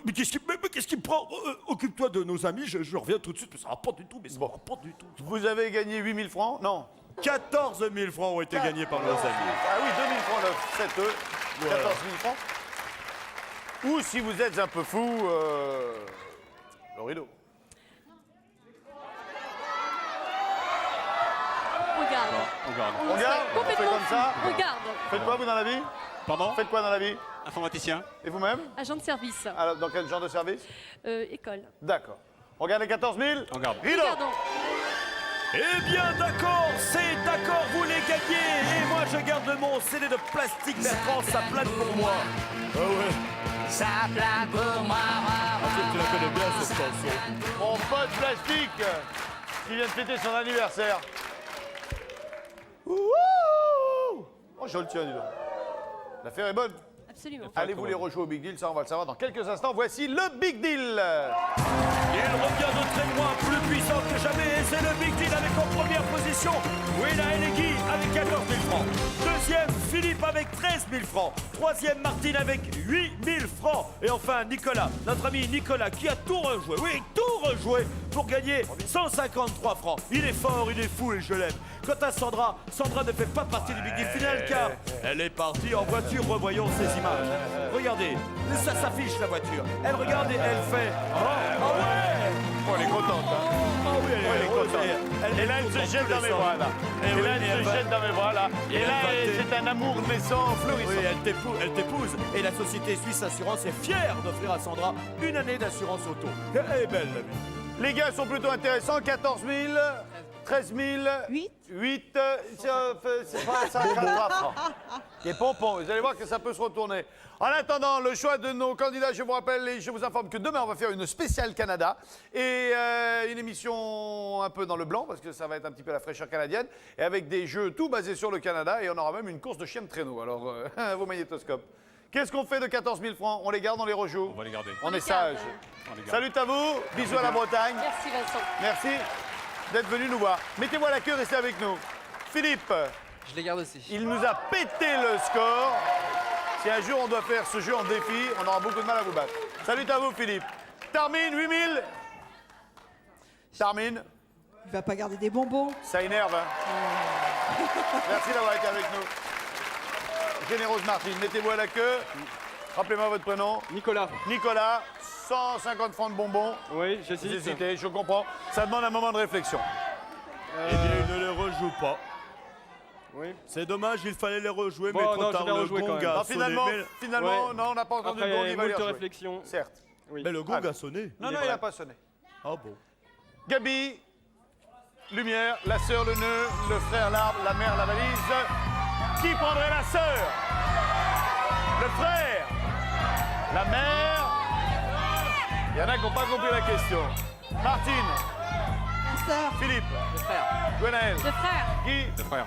[SPEAKER 3] mais qu'est-ce qui me prend? Occupe-toi de nos amis, je reviens tout de suite, mais ça va pas du tout,
[SPEAKER 2] Vous avez gagné 8 000 francs? Non.
[SPEAKER 3] 14 000 francs ont été gagnés par nos amis.
[SPEAKER 2] Ah oui, 2 000 francs, 9, 7
[SPEAKER 3] Voilà.
[SPEAKER 2] 14 000 francs. Ou si vous êtes un peu fou, le rideau.
[SPEAKER 16] Regarde.
[SPEAKER 2] On regarde, on fait
[SPEAKER 16] Complètement
[SPEAKER 2] comme ça.
[SPEAKER 16] fou. Regarde.
[SPEAKER 2] Faites quoi vous dans la vie?
[SPEAKER 10] Pardon?
[SPEAKER 2] Faites quoi dans la vie?
[SPEAKER 10] Informaticien.
[SPEAKER 2] Et vous-même?
[SPEAKER 16] Agent de service.
[SPEAKER 2] Alors, dans quel genre de service?
[SPEAKER 16] École.
[SPEAKER 2] D'accord. On regarde les 14 000?
[SPEAKER 10] On regarde.
[SPEAKER 2] Rideau.
[SPEAKER 16] Regardons.
[SPEAKER 3] Eh bien d'accord, c'est d'accord, vous les gagnez. Et moi je garde mon CD de plastique Bertrand, ça plane pour moi. Ah ouais.
[SPEAKER 17] Ça plane pour moi.
[SPEAKER 3] Tu la connais bien cette chanson.
[SPEAKER 2] Mon pote plastique qui vient de fêter son anniversaire. Ouh. Oh, je le tiens, dis donc. L'affaire est bonne.
[SPEAKER 16] Absolument.
[SPEAKER 2] Allez-vous les rejouer au Big Deal, ça on va le savoir dans quelques instants. Voici le Big Deal.
[SPEAKER 3] Il revient de très loin, plus puissant que jamais, et c'est le Big Deal avec en première position Gwenaël et Guy avec 14 000 francs. Deuxième, Philippe avec 13 000 francs. Troisième, Martine avec 8 000 francs. Et enfin, Nicolas, notre ami Nicolas, qui a tout rejoué, oui, tout rejoué, pour gagner 153 francs. Il est fort, il est fou et je l'aime. Quant à Sandra, Sandra ne fait pas partie du Big Deal final car elle est partie en voiture, revoyons ces images. Regardez, ça s'affiche la voiture. Elle regarde et elle fait oh ouais.
[SPEAKER 2] Oh, elle est contente, hein.
[SPEAKER 3] Ah oui, elle est contente.
[SPEAKER 2] Et là, elle se jette dans mes bras, là. Et là, elle se jette dans mes bras, là. Et là, c'est un amour naissant, florissant.
[SPEAKER 3] Oui, elle t'épouse. Et la société Suisse Assurance est fière d'offrir à Sandra une année d'assurance auto. Elle est belle, la vie.
[SPEAKER 2] Les gars sont plutôt intéressants. 14 000, 13 000, 8, c'est pas 53 francs. Qui est pompon. Vous allez voir que ça peut se retourner. En attendant, le choix de nos candidats, je vous rappelle et je vous informe que demain, on va faire une spéciale Canada et une émission un peu dans le blanc parce que ça va être un petit peu la fraîcheur canadienne et avec des jeux tout basés sur le Canada et on aura même une course de chien de traîneau. Alors, vos magnétoscopes. Qu'est-ce qu'on fait de 14 000 francs? On les garde, on les rejoue?
[SPEAKER 10] On va les garder.
[SPEAKER 2] On est sage. Salut à vous, bisous à la Bretagne.
[SPEAKER 16] Merci Vincent.
[SPEAKER 2] Merci d'être venu nous voir. Mettez-vous à la queue, restez avec nous. Philippe.
[SPEAKER 4] Je les garde aussi.
[SPEAKER 2] Il nous a pété le score. Si un jour on doit faire ce jeu en défi, on aura beaucoup de mal à vous battre. Salut à vous, Philippe. Tarmine, 8 000. Tarmine.
[SPEAKER 7] Il va pas garder des bonbons.
[SPEAKER 2] Ça énerve, hein. Merci d'avoir été avec nous. Généreuse Martine, mettez-vous à la queue. Rappelez-moi votre prénom.
[SPEAKER 10] Nicolas.
[SPEAKER 2] Nicolas, 150 francs de bonbons.
[SPEAKER 10] Oui, j'hésite.
[SPEAKER 2] Vous hésitez, je comprends. Ça demande un moment de réflexion.
[SPEAKER 3] Eh bien, il ne les rejoue pas.
[SPEAKER 10] Oui.
[SPEAKER 3] C'est dommage, il fallait les rejouer,
[SPEAKER 10] Bon,
[SPEAKER 3] mais
[SPEAKER 10] non,
[SPEAKER 3] trop
[SPEAKER 10] je
[SPEAKER 3] tard,
[SPEAKER 10] vais
[SPEAKER 3] le
[SPEAKER 10] rejouer quand
[SPEAKER 3] gong
[SPEAKER 10] même.
[SPEAKER 3] a
[SPEAKER 2] Non,
[SPEAKER 3] sonné.
[SPEAKER 2] finalement,
[SPEAKER 10] Ouais.
[SPEAKER 2] non, on n'a pas entendu
[SPEAKER 10] Après,
[SPEAKER 2] le gong,
[SPEAKER 10] il y a
[SPEAKER 2] il va les
[SPEAKER 10] moult
[SPEAKER 2] rejouer.
[SPEAKER 10] réflexions.
[SPEAKER 2] Certes.
[SPEAKER 10] Oui.
[SPEAKER 3] Mais le gong a sonné.
[SPEAKER 2] Non, non, il n'a pas sonné.
[SPEAKER 3] Ah bon.
[SPEAKER 2] Gabi, lumière, la sœur, le nœud, le frère, l'arbre, la mère, la valise. Qui prendrait la sœur? Le frère? La mère? Il y en a qui n'ont pas compris la question. Martine?
[SPEAKER 7] Sœur.
[SPEAKER 2] Philippe?
[SPEAKER 10] Le frère.
[SPEAKER 2] Gwenaël?
[SPEAKER 16] Le frère.
[SPEAKER 2] Qui?
[SPEAKER 10] Le frère.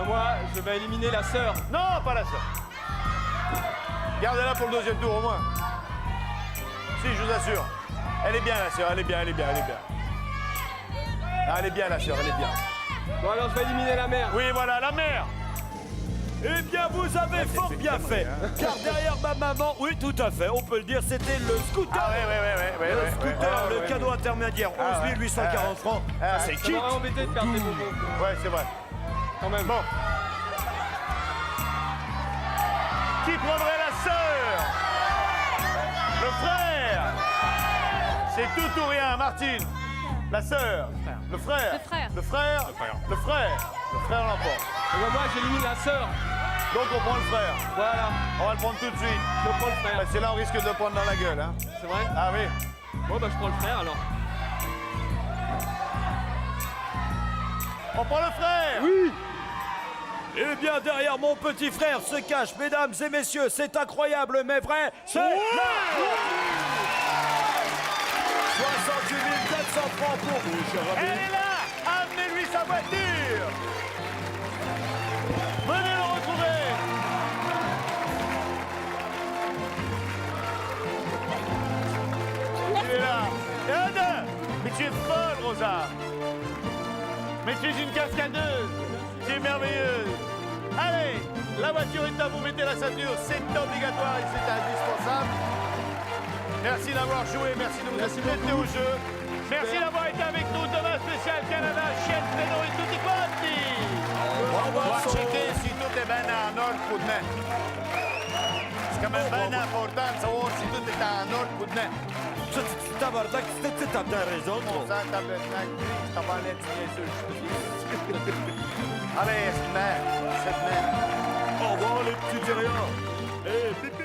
[SPEAKER 10] Moi, je vais éliminer la sœur.
[SPEAKER 2] Non, pas la sœur. Gardez-la pour le deuxième tour au moins. Si, je vous assure. Elle est bien la sœur, elle est bien, elle est bien, elle est bien. Ah, elle est bien la sœur, elle est bien.
[SPEAKER 10] Bon, alors je vais éliminer la mère.
[SPEAKER 2] Oui, voilà, la mère.
[SPEAKER 3] Eh bien, vous avez fort bien fait. Car derrière ma maman, oui, tout à fait, on peut le dire, c'était le scooter.
[SPEAKER 2] Ah, ouais,
[SPEAKER 3] Le scooter, le cadeau intermédiaire, 11 840 francs. C'est
[SPEAKER 10] Ça
[SPEAKER 3] qui?
[SPEAKER 10] m'aurait embêté de perdre des bonbons.
[SPEAKER 2] Ouais, c'est vrai.
[SPEAKER 10] Quand même.
[SPEAKER 2] Bon. Qui prendrait la sœur? Le frère? C'est tout ou rien, Martine. La sœur? Le frère?
[SPEAKER 16] Le frère.
[SPEAKER 2] Le frère? Le frère. Le frère l'emporte.
[SPEAKER 10] Et ben moi, j'élimine la sœur.
[SPEAKER 2] Donc on prend le frère.
[SPEAKER 10] Voilà.
[SPEAKER 2] On va le prendre tout de suite.
[SPEAKER 10] Je prends le frère.
[SPEAKER 2] Parce que là, on risque de le prendre dans la gueule. Hein.
[SPEAKER 10] C'est vrai?
[SPEAKER 2] Ah oui.
[SPEAKER 10] Bon, bah je prends le frère alors.
[SPEAKER 2] On prend le frère.
[SPEAKER 3] Oui. Eh bien, derrière mon petit frère se cache, mesdames et messieurs, c'est incroyable mais vrai, c'est la 68 400 francs pour vous, cher ami.
[SPEAKER 2] Elle est là. Amenez-lui sa voiture. Venez le retrouver. Il est là. Anne, mais tu es folle, Rosa. Mais tu es une cascadeuse. Tu es merveilleuse. Allez, la voiture est à vous. Mettez la ceinture. C'est obligatoire et c'est indispensable. Merci d'avoir joué. Merci de vous être prêtés au jeu. Merci d'avoir été avec nous. Demain, spécial Canada, Chef Pedro et tutti quanti. On va checker si tout est bien en ordre pour demain. C'est quand même bien important de savoir si tout est en ordre pour demain.
[SPEAKER 3] Tabarnak, t'as bien raison.
[SPEAKER 2] Bon sang, tabarnak, t'as pas l'air de bien sûr, je te dis. Allez, c'est demain. C'est demain.
[SPEAKER 3] Au revoir les petits terriens. Et pipi.